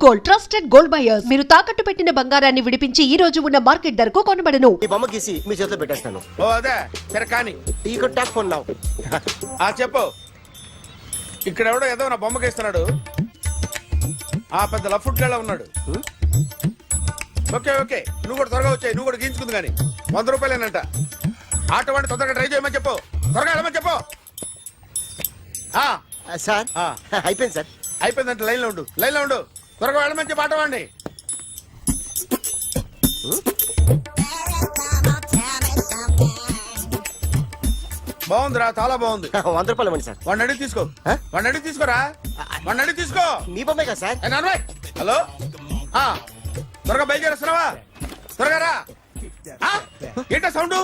Gold, trusted gold buyers. మీరు తాకట్టు పెట్టిన బంగారాన్ని విడిపించి ఈ రోజు ఉన్న మార్కెట్ ధరకు కొనబడను. ఈ బొమ్మ గీసి మీ చేతిలో పెట్టేస్తాను. ఓ అదే సరే కానీ ఈ కుడ్ టాక్ ఫోన్ నౌ. చెప్పు. ఇక్కడ ఎవడో ఏదో నా బొమ్మకి ఇస్తున్నాడు. ఆ పెద్ద లఫుట్ గళ్ళ ఉన్నాడు. ఓకే ఓకే నువ్వు కూడా త్వరగా వచ్చాయి. నువ్వు కూడా గీంచుకుంది కానీ 100 రూపాయలేనంట. ఆటో వాడిని తొందరగా ట్రై చేయమని చెప్పు. త్వరగా వెళ్ళమని చెప్పు. సార్ అయిపోయింది సార్. అయిపోయిందంటే లైన్లో ఉండు, లైన్లో ఉండు. త్వరగా వెళ్ళమని చెప్పు ఆటో వాడిని. బాగుందిరా, చాలా బాగుంది. 100 రూపాయలు ఇవ్వండి సార్. వాడిని అడిగి తీసుకో. వాడిని అడిగి తీసుకోరా. వాడిని అడిగి తీసుకో. మీ బొమ్మే కదా సార్. హలో త్వరగా బయలుదేరేస్తున్నావా? త్వరగా రా. ఏంటా సౌండ్?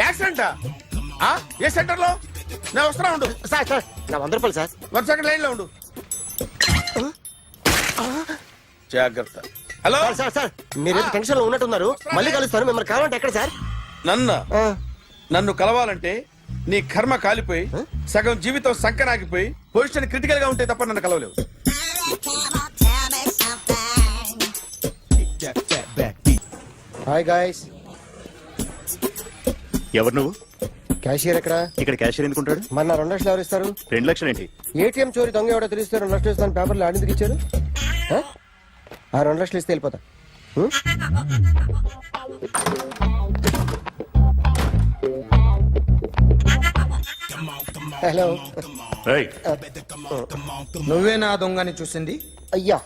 యాక్సిడెంట్? ఏ సెంటర్ లో? నేను వస్తున్నా ఉండు. సార్ సార్ నా 100 రూపాయలు సార్. 1 సెకండ్ లైన్ లో ఉండు. జాగ్రత్త. హలో సార్ సార్ సార్ మీరేదో టెన్షన్ లో ఉన్నట్టున్నారు. మళ్ళీ కలుస్తాను. మిమ్మల్ని కావాలంటే ఎక్కడ సార్? నన్ను కలవాలంటే నీ కర్మ కాలిపోయి సగం జీవితం సంకనాగిపోయి పొజిషన్ క్రిటికల్ గా ఉంటే తప్ప నన్ను కలవలేవు. Hi guys. ఎవరు నువ్వు? క్యాషియర్ ఎక్కడ? ఇక్కడ క్యాషియర్ ఎందుకుంటాడు? మన 2 లక్షలు ఎవరు ఇస్తారు? 2 లక్షలు ఏంటి? ఏటీఎం చోరీ దొంగ ఎవడో తెలిస్తే 2 లక్షలు ఇస్తాను పేపర్లు ఆడిందుకు ఇచ్చారు. ఆ 2 లక్షలు ఇస్తే వెళ్ళిపోతా. హలో. నువ్వే నా దొంగని చూసింది? అయ్యా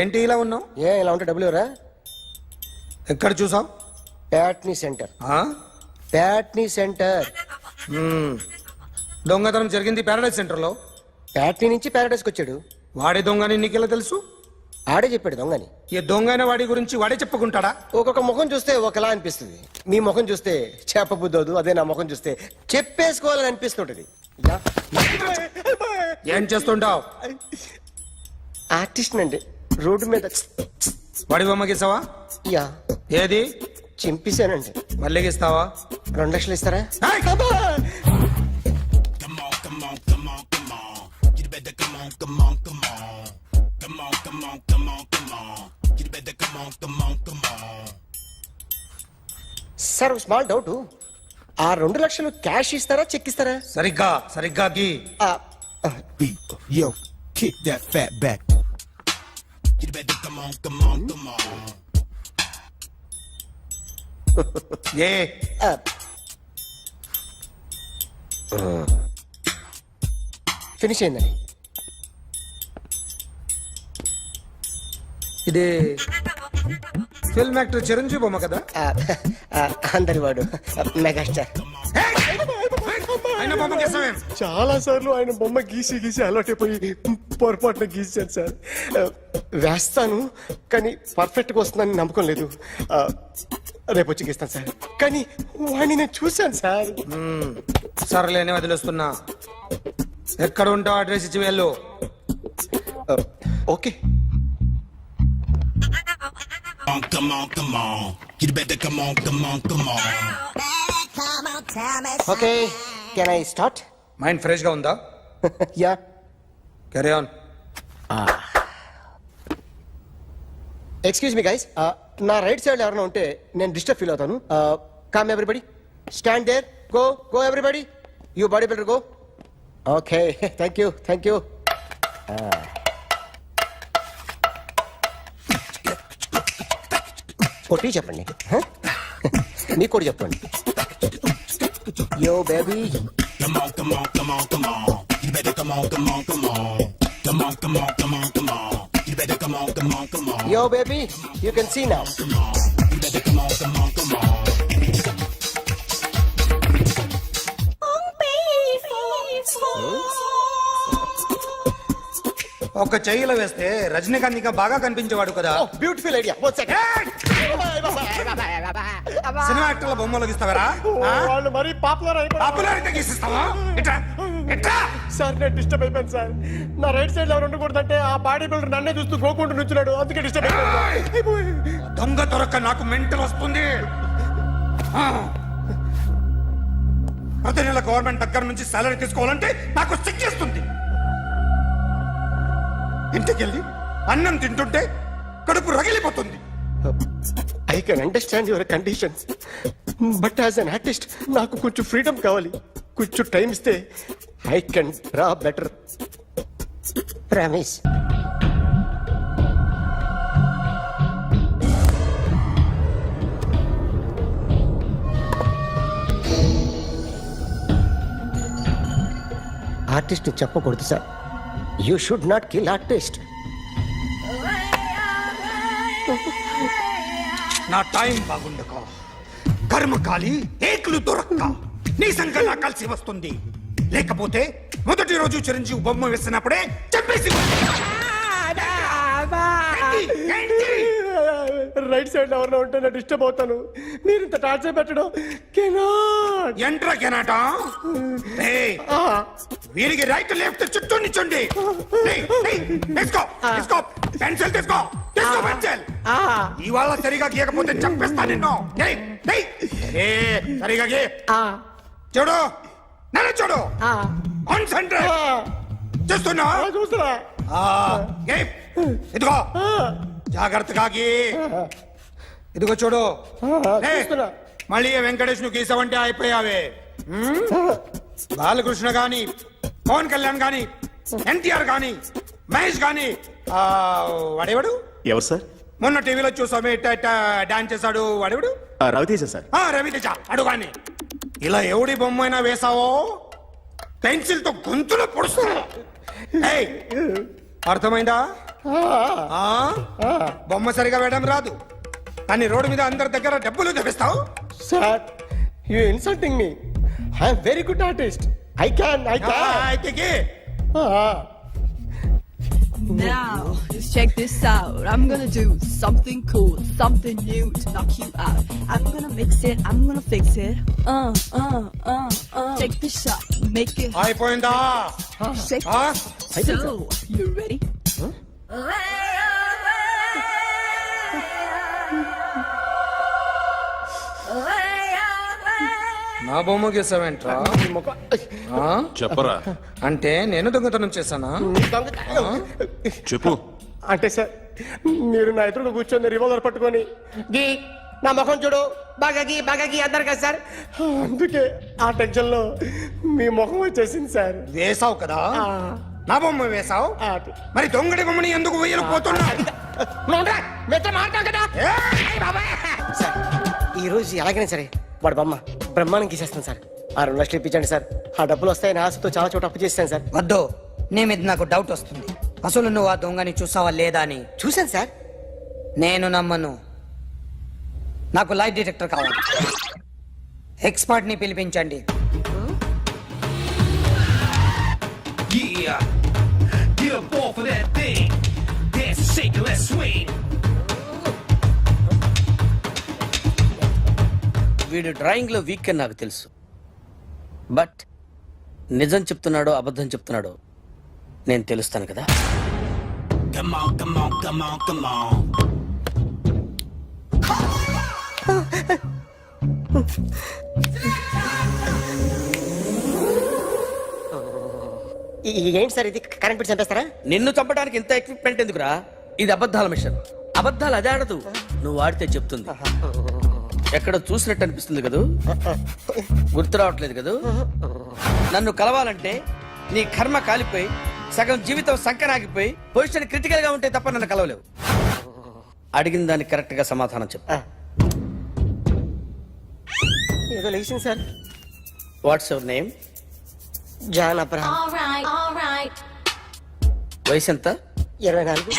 ఏంటి ఇలా ఉన్నావు? ఇలా ఉంటే డబ్బులు ఎవరా? ఎక్కడ చూసావు? ప్యాట్నీ సెంటర్. ప్యాట్నీ సెంటర్. దొంగతనం జరిగింది ప్యారడైజ్ సెంటర్ లో. ప్యాట్నీ నుంచి ప్యారడైజ్కి వచ్చాడు. వాడే దొంగని నీకెలా తెలుసు? ఆడే చెప్పాడు దొంగని. ఈ దొంగైన వాడి గురించి వాడే చెప్పుకుంటాడా? ఒక్కొక్క ముఖం చూస్తే ఒకలా అనిపిస్తుంది. మీ ముఖం చూస్తే చెప్పబుద్దోదు. అదే నా ముఖం చూస్తే చెప్పేసుకోవాలని అనిపిస్తుంటది. ఏం చేస్తుంటావు? ఆర్టిస్ట్ అండి. రోడ్డు మీద వాడి బొమ్మ గీసావా? యా. ఏది? చింపేశానండి. మళ్ళీ గీస్తావా? 2 లక్షలు ఇస్తారా? Sir small doubt. ఆ 2 లక్షలు క్యాష్ ఇస్తారా చెక్ ఇస్తారా? సరిగ్గా గీ. Yo, kick that fat back. You better come on. A finish అయిందండి. ఇది ఫిల్మ్ యాక్టర్ చిరంజీవి బొమ్మ కదా? అందరి వాడు మెగాస్టార్. ఆయన బొమ్మ గీసావేం? చాలా సార్లు ఆయన బొమ్మ గీసి అలవాటైపోయి పొరపాటున గీసాను సార్. వేస్తాను కానీ పర్ఫెక్ట్ గా వస్తుందని నమ్మకం లేదు. రేపు వచ్చి గీస్తాను సార్. కానీ వాడిని నేను చూశాను సార్. సర్లేని వదిలేస్తున్నా. ఎక్కడ ఉంటావు అడ్రస్ ఇచ్చి వెళ్ళు. Okay. Come on. You better come on. Okay can I start? Mind fresh గా ఉందా? Yeah. Carry on. Excuse me guys. నా రైట్ సైడ్ ఎవరైనా ఉంటే నేను డిస్టర్బ్ ఫీల్ అవుతాను. Come everybody, stand there. Go everybody. You body builder go. Okay thank you. కొట్టి చెప్పండి. మీకు కూడా చెప్పండి. Yo baby. Come on. You better come on. Come on. You better come on. Yo baby, you can see now. You better come on. ఒక చెయ్యిలో వేస్తే రజనీకాంత్ ఇంకా బాగా కనిపించేవాడు కదా. Beautiful idea. సినిమా యాక్టర్ల బొమ్మలు గీస్తావరా? వాళ్ళు మరి పాపులారిటీ గీసిస్తావా? సార్ నేను డిస్టర్బ్ అయిపోయాను సార్. నా రైట్ సైడ్ ఎవరు ఉండకూడదంటే ఆ బాడీ బిల్డర్ నన్నే చూస్తూ గోకుంటూ నుంచున్నాడు. అందుకే డిస్టర్బ్ అయిపోయాను. దొంగ దొరక్క నాకు మెంటల్ వస్తుంది. ప్రతి నెల గవర్నమెంట్ దగ్గర నుంచి సాలరీ తీసుకోవాలంటే నాకు సిగ్గేస్తుంది. ఇంటికి వెళ్ళి అన్నం తింటుంటే కడుపు రగిలిపోతుంది. I can understand your conditions, but as an artist నాకు కొంచెం ఫ్రీడమ్ కావాలి. కొంచెం టైం ఇస్తే I can draw better. Promise. Artist చెప్పకూడదు sir. You should not kill artist. నా టైం బాగుండక కర్మకాలి ఏకులు దొరక్క నీ సంకల్లా కలిసి వస్తుంది. లేకపోతే మొదటి రోజు చిరంజీవి బొమ్మ వేసినప్పుడే చెప్పేసి రైట్ సైడ్ ఎవరిలో ఉంటే నేను డిస్టర్బ్ అవుతాను. మీరు ఇంత టార్చర్ పెట్టడం కెనాట్. ఎంట్రా కెనాట. వీరికి రైట్ లెఫ్ట్ చుట్టూ నిచ్చండి. పెన్సిల్ తీసుకో, తీసుకో పెన్సిల్. ఇవాళ సరిగా గీయకపోతే చంపేస్తా నిన్ను. సరిగా గీ. చూడు, నన్ను చూడు. కాన్సంట్రేట్ చూస్తున్నా. చూస్తున్నా. ఇదిగో జాగ్రత్తగా గీ. ఇదిగో చూడు. చూస్తున్నా. మళ్ళీ వెంకటేష్ ను గీసావంటే అయిపోయావే. బాలకృష్ణ గాని, పవన్ కళ్యాణ్ గాని, ఎన్టీఆర్ గాని, మహేష్ గాని, వాడేవాడు ఎవరు సార్? మొన్న టీవీలో చూసామే డాన్స్ చేశాడు వాడేవాడు? రవితేజ సార్. రవితేజ అడుగాని. ఇలా ఎవడి బొమ్మ అయినా వేసావో పెన్సిల్ తో గొంతులో పొడుస్తా. అర్థమైందా? బొమ్మ సరిగా వేయడం రాదు కానీ రోడ్డు మీద అందరి దగ్గర డబ్బులు తెప్పిస్తావు. Sir, you insulting me. I am very good artist. I can. Now, just check this out. I'm gonna do something cool, something new to knock you out. I'm gonna mix it, I'm gonna fix it. Take the shot, make it అయిపోయిందా? shake. So, you ready? నా బొమ్మ గీసావేంట్రా? చెప్పరా. అంటే నేను దొంగతనం చేశానా? చెప్పు. అంటే సార్, మీరు నా ఎదురుగా కూర్చొని రివాల్వర్ పట్టుకొని గీ, నా ముఖం చూడు, బాగా గీ అన్నారు కదా సార్. అందుకే ఆ టెన్షన్ లో మీ ముఖం వచ్చేసింది సార్. వేసావు కదా, నా బొమ్మ వేసావు. మరి దొంగడి బొమ్మని ఎందుకు వేయలేకపోతున్నా? సార్, ఈ రోజు ఎలాగైనా సరే వాడు బొమ్మ బ్రహ్మాండం గీసేస్తాను సార్. 6 లక్షలు ఇప్పించండి సార్. ఆ డబ్బులు వస్తాయని ఆశతో చాలా చోట అప్పు చేస్తాను సార్. వద్దు, నీ మీద నాకు డౌట్ వస్తుంది. అసలు నువ్వు ఆ దొంగని చూసావా లేదా అని. చూశాను సార్. నేను నమ్మను. నాకు లైట్ డిటెక్టర్ కావాలి. ఎక్స్పర్ట్ ని పిలిపించండి. Yeah, get up off of that thing. Dance and shake and let's swing. వీడు డ్రాయింగ్ లో వీక్ అని నాకు తెలుసు. బట్ నిజం చెప్తున్నాడో అబద్ధం చెప్తున్నాడో నేను తెలుస్తాను కదా. Come on, come on, come on, come on. ఏంటి సార్ ఇది? కరెంట్ బిల్ చంపేస్తారా? నిన్ను చంపడానికి ఇంత ఎక్విప్మెంట్ ఎందుకురా? ఇది అబద్ధాల మిషన్. అబద్ధాలు అదే ఆడదు, నువ్వు ఆడితే చెప్తుంది. ఎక్కడ చూసినట్టు అనిపిస్తుంది కదూ? గుర్తు రావట్లేదు కదూ? నన్ను కలవాలంటే నీ కర్మ కాలిపోయి సగం జీవితం సంకనాగిపోయి పొజిషన్ క్రిటికల్ గా ఉంటే తప్ప నన్ను కలవలేవు. అడిగిన దానికి కరెక్ట్ గా సమాధానం చెప్పు. ఏదో లేచింది sir. What's your name? John Abraham. వయసు ఎంత? 24.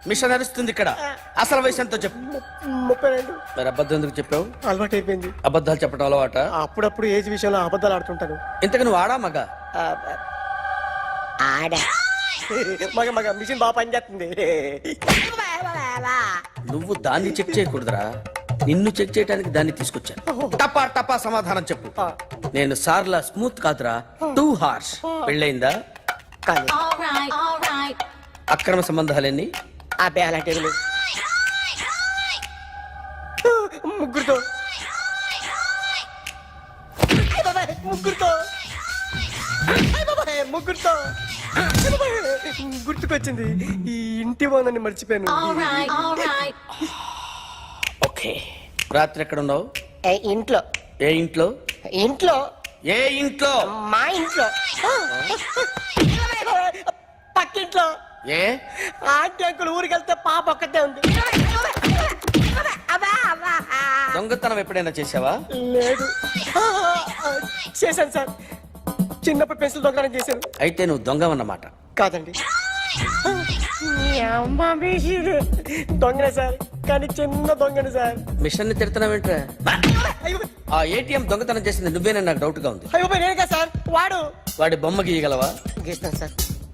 మిషన్ నడుస్తుంది ఇక్కడ. అసలు వయసు ఎంతో చెప్పు. 32. మరి అబద్ధం ఎందుకు చెప్పావు? అలవాటు అయిపోయింది. అబద్ధాలు చెప్పడం అలవాట? అప్పుడప్పుడు ఏజ్ విషయంలో అబద్ధాలు ఆడుతుంటాను. ఇంతకు నువ్వు ఆడా మగ? ఆడా. మగ మిషన్ బాగా పనిచేస్తుంది. నువ్వు దాన్ని చెక్ చేయకూడదురా, నిన్ను చెక్ చేయడానికి దాన్ని తీసుకొచ్చాను. టపా టపా సమాధానం చెప్పు. నేను సార్లా స్మూత్ కాదురా, టూ హార్ష్. పెళ్ళయిందా? కానీ అక్రమ సంబంధాలన్నీ? అబ్బే అలాంటి ముగ్గురుతో ముగ్గురుతో గుర్తుకొచ్చింది, ఈ ఇంటి ఓనర్ని మర్చిపోయాను. ఓకే, రాత్రి ఎక్కడ ఉన్నావు? ఇంట్లో. ఏ ఇంట్లో? ఇంట్లో. ఏ ఇంట్లో? మా ఇంట్లో. పక్కింట్లో. ఏ ఆంటీ అంకుల్ ఊరికి వెళ్తే పాప ఒక్కతే ఉంది. దొంగతనం ఎప్పుడైనా చేసావా? లేదు. చేశాను సార్, చిన్నప్పుడు పెన్సిల్ దొంగతనం చేశాను. అయితే నువ్వు దొంగవన్నమాట. కాదండి, దొంగనే సార్, కానీ చిన్న దొంగని సార్. మిషన్ ని తిడుతున్నావేంట్రా? అయ్యో ఆ ఏటీఎం దొంగతనం చేసింది నువ్వేనని నాకు డౌట్ గా ఉంది. అయ్యో నేను కదా సార్, వాడు. వాడి బొమ్మ గీయగలవా? గీస్తాను సార్.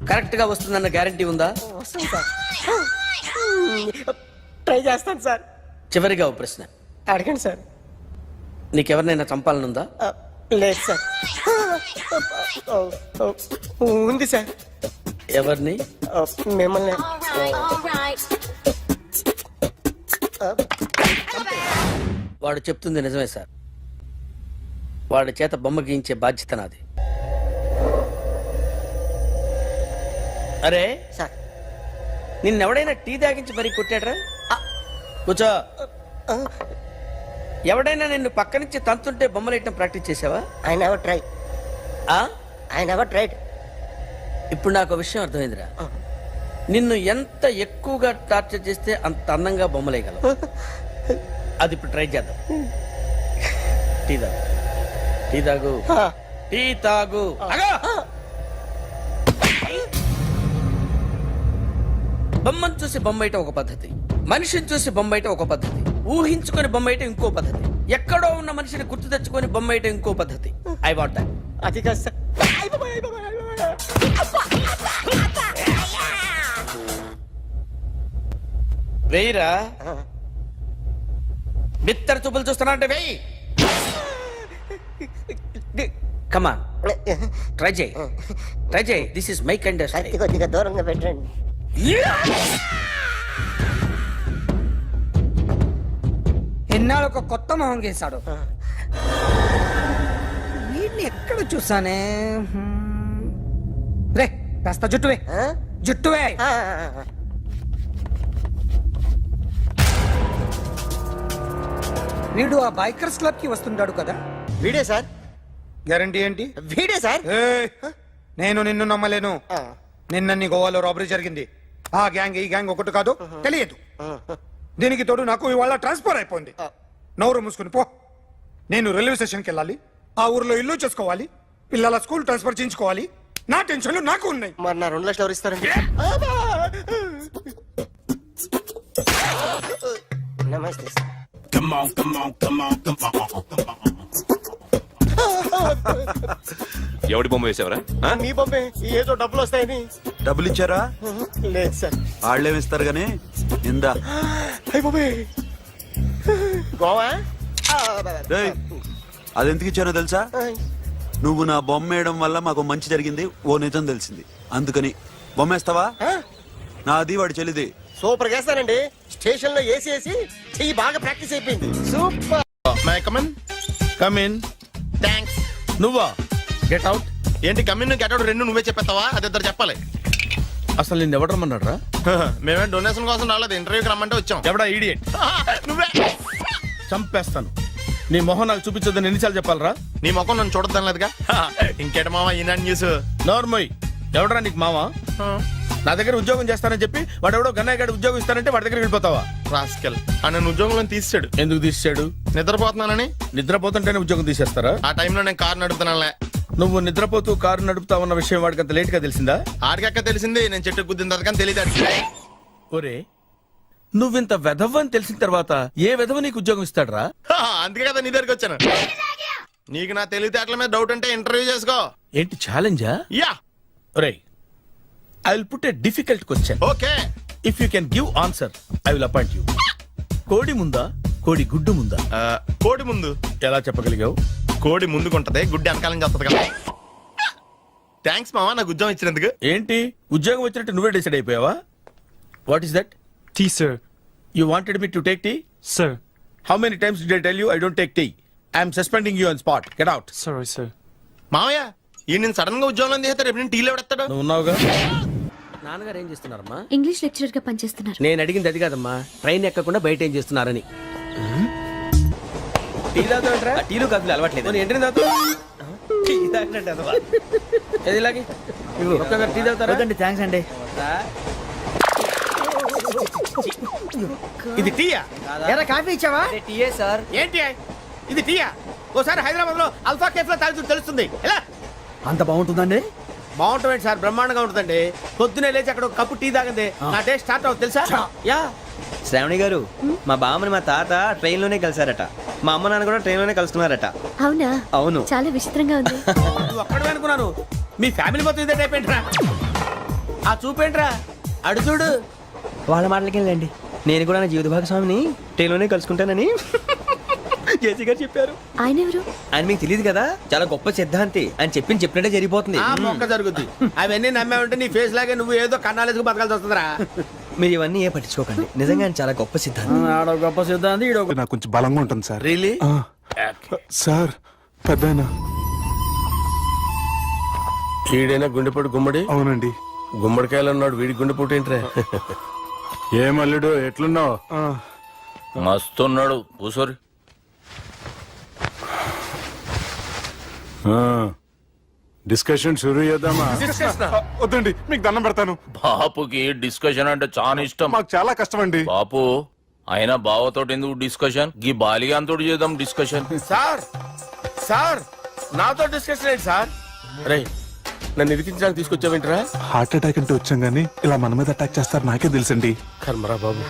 కరెక్ట్ గా వస్తుందన్న గ్యారంటీ ఉందా? వస్తాను సార్, ట్రై చేస్తాను సార్. చివరిగా ఓ ప్రశ్న అడగండి సార్. నీకెవరినైనా చంపాలనుందా? లేదు సార్. ఉంది సార్. ఎవరిని? మిమ్మల్ని. వాడు చెప్తుంది నిజమే సార్. వాడి చేత బొమ్మ గీయించే బాధ్యత నాది. అరే సార్, నిన్నెవడైనా టీ తాగించి మరీ కొట్టాడ్రా? కూర్చో. ఎవడైనా నిన్ను పక్క నుంచి తంతుంటే బొమ్మలేయటం ప్రాక్టీస్ చేసావా? I never try. ఆ? I never tried. ఇప్పుడు నాకు విషయం అర్థమైందిరా. నిన్ను ఎంత ఎక్కువగా టార్చర్ చేస్తే అంత అందంగా బొమ్మలేయగలవు. అది ఇప్పుడు ట్రై చేద్దాం. టీ తాగు, టీ తాగు, టీ తాగు. బొమ్మను చూసి బొమ్మయటం ఒక పద్ధతి, మనిషిని చూసి బొమ్మయటం ఒక పద్ధతి, ఊహించుకొని బొమ్మయటం ఇంకో పద్ధతి, ఎక్కడో ఉన్న మనిషిని గుర్తు తెచ్చుకొని బొమ్మయటం ఇంకో పద్ధతి. I want that. అది కాదు సార్. వెయ్యిరా. బిత్తర చూపులు చూస్తున్నా అంటే వెయ్యి. కమాన్, ట్రై చేయి, ట్రై చేయి. This is my kind of style. కొద్దిగా దూరంగా పెట్టండి. ఎన్నాళ్ళు ఒక కొత్త మొహం గీశాడు. వీడిని ఎక్కడ చూసానే? రే కాస్త జుట్టువే, జుట్టువే. వీడు ఆ బైకర్స్ క్లబ్ కి వస్తుంటాడు కదా? వీడే సార్. గ్యారంటీ ఏంటి? వీడే సార్. ఏయ్, నేను నిన్ను నమ్మలేను. నిన్న నీ గోవాలో రాబరీ జరిగింది. ఆ గ్యాంగ్ ఈ గ్యాంగ్ ఒకటి కాదు, తెలియదు. దీనికి తోడు నాకు ఇవాళ ట్రాన్స్ఫర్ అయిపోయింది. నోరు మూసుకుని పో. నేను రైల్వే స్టేషన్కి వెళ్ళాలి, ఆ ఊర్లో ఇల్లు చేసుకోవాలి, పిల్లల స్కూల్ ట్రాన్స్ఫర్ చేయించుకోవాలి. నా టెన్షన్లు నాకు ఉన్నాయి. మరి నా 2 లక్షలు ఎవరు ఇస్తారండి? నమస్తే sir. Come on, come on, come on, come on, come on. ఎవడి బొమ్మ వేసావరా? మీ బొమ్మే, ఏదో డబ్బులు వస్తాయని. డబ్బులు ఇచ్చారా? లేదు సార్. వాళ్ళేమిస్తారు గానీ ఇందా. అయ్య బాబే, గోవా. రేయ్, అదెందుకు ఇచ్చానో తెలుసా? నువ్వు నా బొమ్మ వేయడం వల్ల మాకు మంచి జరిగింది, ఓ నిజం తెలిసింది. అందుకని బొమ్మేస్తావా? నాది వాడి చెల్లిది. సూపర్ చేస్తానండి. స్టేషన్ లో ఏసీ చెయ్యి బాగా ప్రాక్టీస్ అయిపోయింది. Super. May I come in. Come in. Thanks. నువ్వా? Get out. ఏంటి కమిన్ గెట్ అవుట్ రెండు నువ్వే చెప్పేస్తావా? అది ఇద్దరు చెప్పాలి. అసలు నిన్ను ఎవడు రమ్మన్నాడు రా? మేమే డొనేషన్ కోసం రాలేదు, ఇంటర్వ్యూకి రమ్మంటే వచ్చాం. ఎవడా ఈడియట్? నువ్వే. చంపేస్తాను. నీ మొహం నాకు చూపించొద్దని ఎన్నిసార్లు చెప్పాలరా? నీ ముఖం నన్ను చూడద్దాం లేదుగా. ఇంకేట మామ ఈనాడు న్యూస్. నోర్మోయ్, ఎవడరా నీకు మావా? నా దగ్గర ఉద్యోగం చేస్తానని చెప్పి వాడు ఎవడో గన్నయ్య గారి ఉద్యోగం ఇస్తానంటే వాడి దగ్గర వెళ్ళిపోతావా? రాస్కెల్. నన్ను ఉద్యోగంలో తీసాడు. ఎందుకు తీసాడు? నిద్రపోతున్నానని. నిద్రపోతుంటేనే ఉద్యోగం తీసేస్తారా? ఆ టైంలో నేను కారు నడుపుతున్నానులే. నువ్వు నిద్రపోతూ కారు నడుపుతా ఉన్న విషయం వాడికి అంత లేట్ గా తెలిసిందా? ఆడికక్క తెలిసింది, నేను చెట్టు గుద్దిన తర్వాత కానీ తెలియదు. ఒరే, నువ్వింత వెధవ్ అని తెలిసిన తర్వాత ఏ వెధవ నీకు ఉద్యోగం ఇస్తాడరా? అందుకే కదా నీ దగ్గరికి వచ్చాను. నీకు నా తెలివితేటల మీద డౌట్ అంటే ఇంటర్వ్యూ చేసుకో. ఏంటి ఛాలెంజా? యా. ఒరే, I will put a difficult question. Okay. If you can give answer, I will appoint you. కోడి ముందా, కోడి గుడ్డు ముందా? కోడి ముందు. ఎలా చెప్పగలిగావు? కోడి ముందుకుంటది, గుడ్డి వెనకాలని చేస్తుంది కదా. థ్యాంక్స్ మామా నాకు ఉద్యోగం ఇచ్చినందుకు. ఏంటి ఉద్యోగం వచ్చినట్టు నువ్వే డిసైడ్ అయిపోయావా? What is that? Tea sir. You wanted me to take tea? Sir. How many times did I tell you I don't take tea? I am suspending you on spot. Get out. Sorry sir. మామయ్య ఈ నేను sudden గా ఉద్యోగంలో తీస్తే రేపు నేను టీలో పెడతాడు. నువ్వు ఉన్నావుగా? నాన్నగారు ఏం చేస్తున్నారమ్మా? ఇంగ్లీష్ లెక్చరర్ గా పనిచేస్తున్నారు. నేను అడిగింది అది కాదమ్మా, ట్రైన్ ఎక్కకుండా బయట ఏం చేస్తున్నారని. టీ తాగుతాంట్రా? టీలు కాఫీలు అలవాట్లేదు. ఎంట్రీ తాగుతా ఇలాగే ఒక్కగారు టీ తాగుతారా? థ్యాంక్స్ అండి. ఇది టీయా? కాఫీ ఇచ్చావా? టీయే సార్. ఏంటి ఇది టీయా? ఓసారి హైదరాబాద్ లో అల్ఫా కేఫ్ లో తాగుతూ తెలుస్తుంది. ఎలా అంత బాగుంటుందండి? బాగుంటుంది సార్, బ్రహ్మాండంగా ఉంటుందండి. పొద్దునే లేచి అక్కడ ఒక కప్పు టీ తాగండి, నా డే స్టార్ట్ అవుతుంది తెలుసా? యా. శ్రావణి గారు, మా బామ్మని మా తాత ట్రైన్ లోనే కలిసారట, మా అమ్మ నాన్న కూడా ట్రైన్ లోనే కలుస్తున్నారట. అవునా? అవును. చాలా విచిత్రంగా ఉంది. నువ్వు ఒక్కడే అనుకున్నాను, మీ ఫ్యామిలీ మొత్తం ఇదే టైప్ ఏంట్రా? ఆ చూపేంట్రా, అడు చూడు. వాళ్ళ మాటలకి వెళ్ళండి, నేను కూడా నా జీవిత భాగస్వామిని ట్రైన్ లోనే కలుసుకుంటానని జేసీ గారు చెప్పారు. ఆయన ఎవరు? ఆయన మీకు తెలియదు కదా, చాలా గొప్ప సిద్ధాంతి అని చెప్పినట్టే జరిగిపోతుంది. ఆ మొక్క జరుగుద్ది. అవన్నీ నమ్మే ఉంటే నీ ఫేస్ లాగే నువ్వు ఏదో కన్నాలేసుకు బతకాల్సి వస్తుందిరా. మీరు ఇవన్నీ ఏ పట్టించుకోకండి, నిజంగా ఆయన చాలా గొప్ప సిద్ధాంతి. గొప్ప సిద్ధాంతి నాకు కొంచెం బలంగా ఉంటుంది సార్. రియలీ? సార్ పెద్దయినా. ఈడైనా గుండెపోటు గుమ్మడి? అవునండి. గుమ్మడికాయలు అన్నాడు, వీడి గుండెపోటు ఏంట్రా? ఏం అల్లుడు ఎట్లున్నావు? మస్తున్నాడు కూసోరి. డిస్కషన్ షురూ చేద్దామా? వద్దండి, మీకు దండం పెడతాను. బాపుకి డిస్కషన్ అంటే చాలా ఇష్టం. మాకు చాలా కష్టం అండి. బాపు అయినా బావతోటి ఎందుకు డిస్కషన్? గీ బాలిగాంతోటి చేద్దాం డిస్కషన్. సార్ సార్ నాతో డిస్కషన్ ఏంటి సార్? రే నన్ను ఇరికించడానికి తీసుకొచ్చావేంట్రా? హార్ట్ అటాక్ అంటే వచ్చాం గానీ ఇలా మన మీద అటాక్ చేస్తారు నాకే తెలుసండి. కర్మరా బాబు.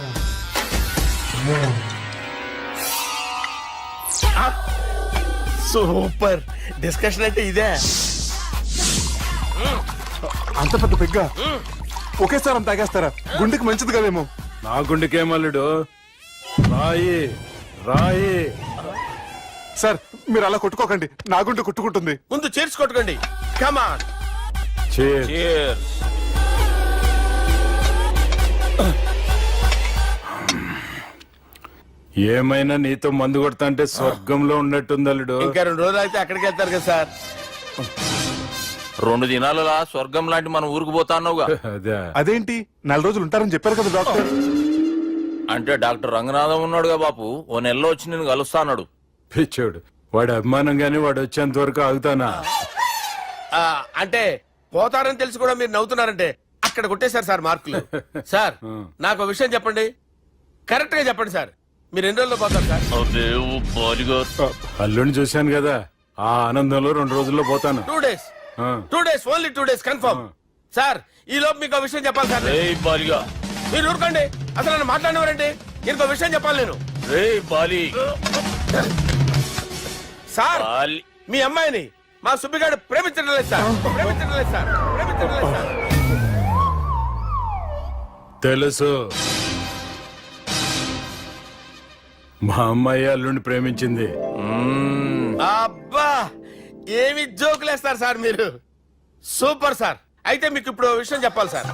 సూపర్ డిస్కషన్ అంటే ఇదే. అంత పెద్ద పెగ్గా ఒకేసారి అంత తాగేస్తారా? గుండెకి మంచిది కదేమో. నా గుండెకేం అల్లుడు, రాయి రాయి. సార్ మీరు అలా కొట్టుకోకండి, నా గుండె కొట్టుకుంటుంది. ముందు చేర్చి కొట్టుకోండి. కమాన్. Cheers. ఏమైనా నీతో మందు కొడతా అంటే స్వర్గంలో ఉన్నట్టుంది అల్లుడు. ఇంకా 2 రోజులు అయితే అక్కడికి వెళ్తారు కదా సార్. 2 దినాలలా స్వర్గం లాంటి మన ఊరికి పోతాన్నావుగా. అదేంటి 4 రోజులు ఉంటారని చెప్పారు కదా డాక్టర్. అంటే డాక్టర్ రంగనాథం ఉన్నాడుగా బాపు, ఓ నెలలో వచ్చి నేను కలుస్తా అన్నాడు. పిచ్చోడు, వాడు అభిమానం గాని వాడు వచ్చేంత వరకు ఆగుతానా? అంటే పోతారని తెలిసి కూడా మీరు నవ్వుతున్నారంటే అక్కడ కొట్టేశారు సార్ మార్కులు. సార్ నాకు విషయం చెప్పండి, కరెక్ట్ గా చెప్పండి సార్. మీరు ఎన్ని రోజుల్లో పోతారు సార్? అల్లుడిని చూశాను కదా, ఆ ఆనందంలో 2 రోజుల్లో పోతాను. 2 days. 2 days, only 2 days confirm. Sir ఈ లోపు మీకు విషయం చెప్పాలి సార్. మీరు ఊరుకోండి, అసలు నన్ను మాట్లాడినవారండి. ఇంకో విషయం చెప్పాలి నేను. సార్ మీ అమ్మాయిని మా సుబ్బిగాడు ప్రేమించడం లేదు సార్. ప్రేమించడం లేదు సార్. ప్రేమించడం లేదు సార్. తెలుసు, మా అమ్మాయి అల్లుడిని ప్రేమించింది. అబ్బా ఏమి జోకులేస్తారు సార్ మీరు. Super sir. అయితే మీకు ఇప్పుడు విషయం చెప్పాలి సార్.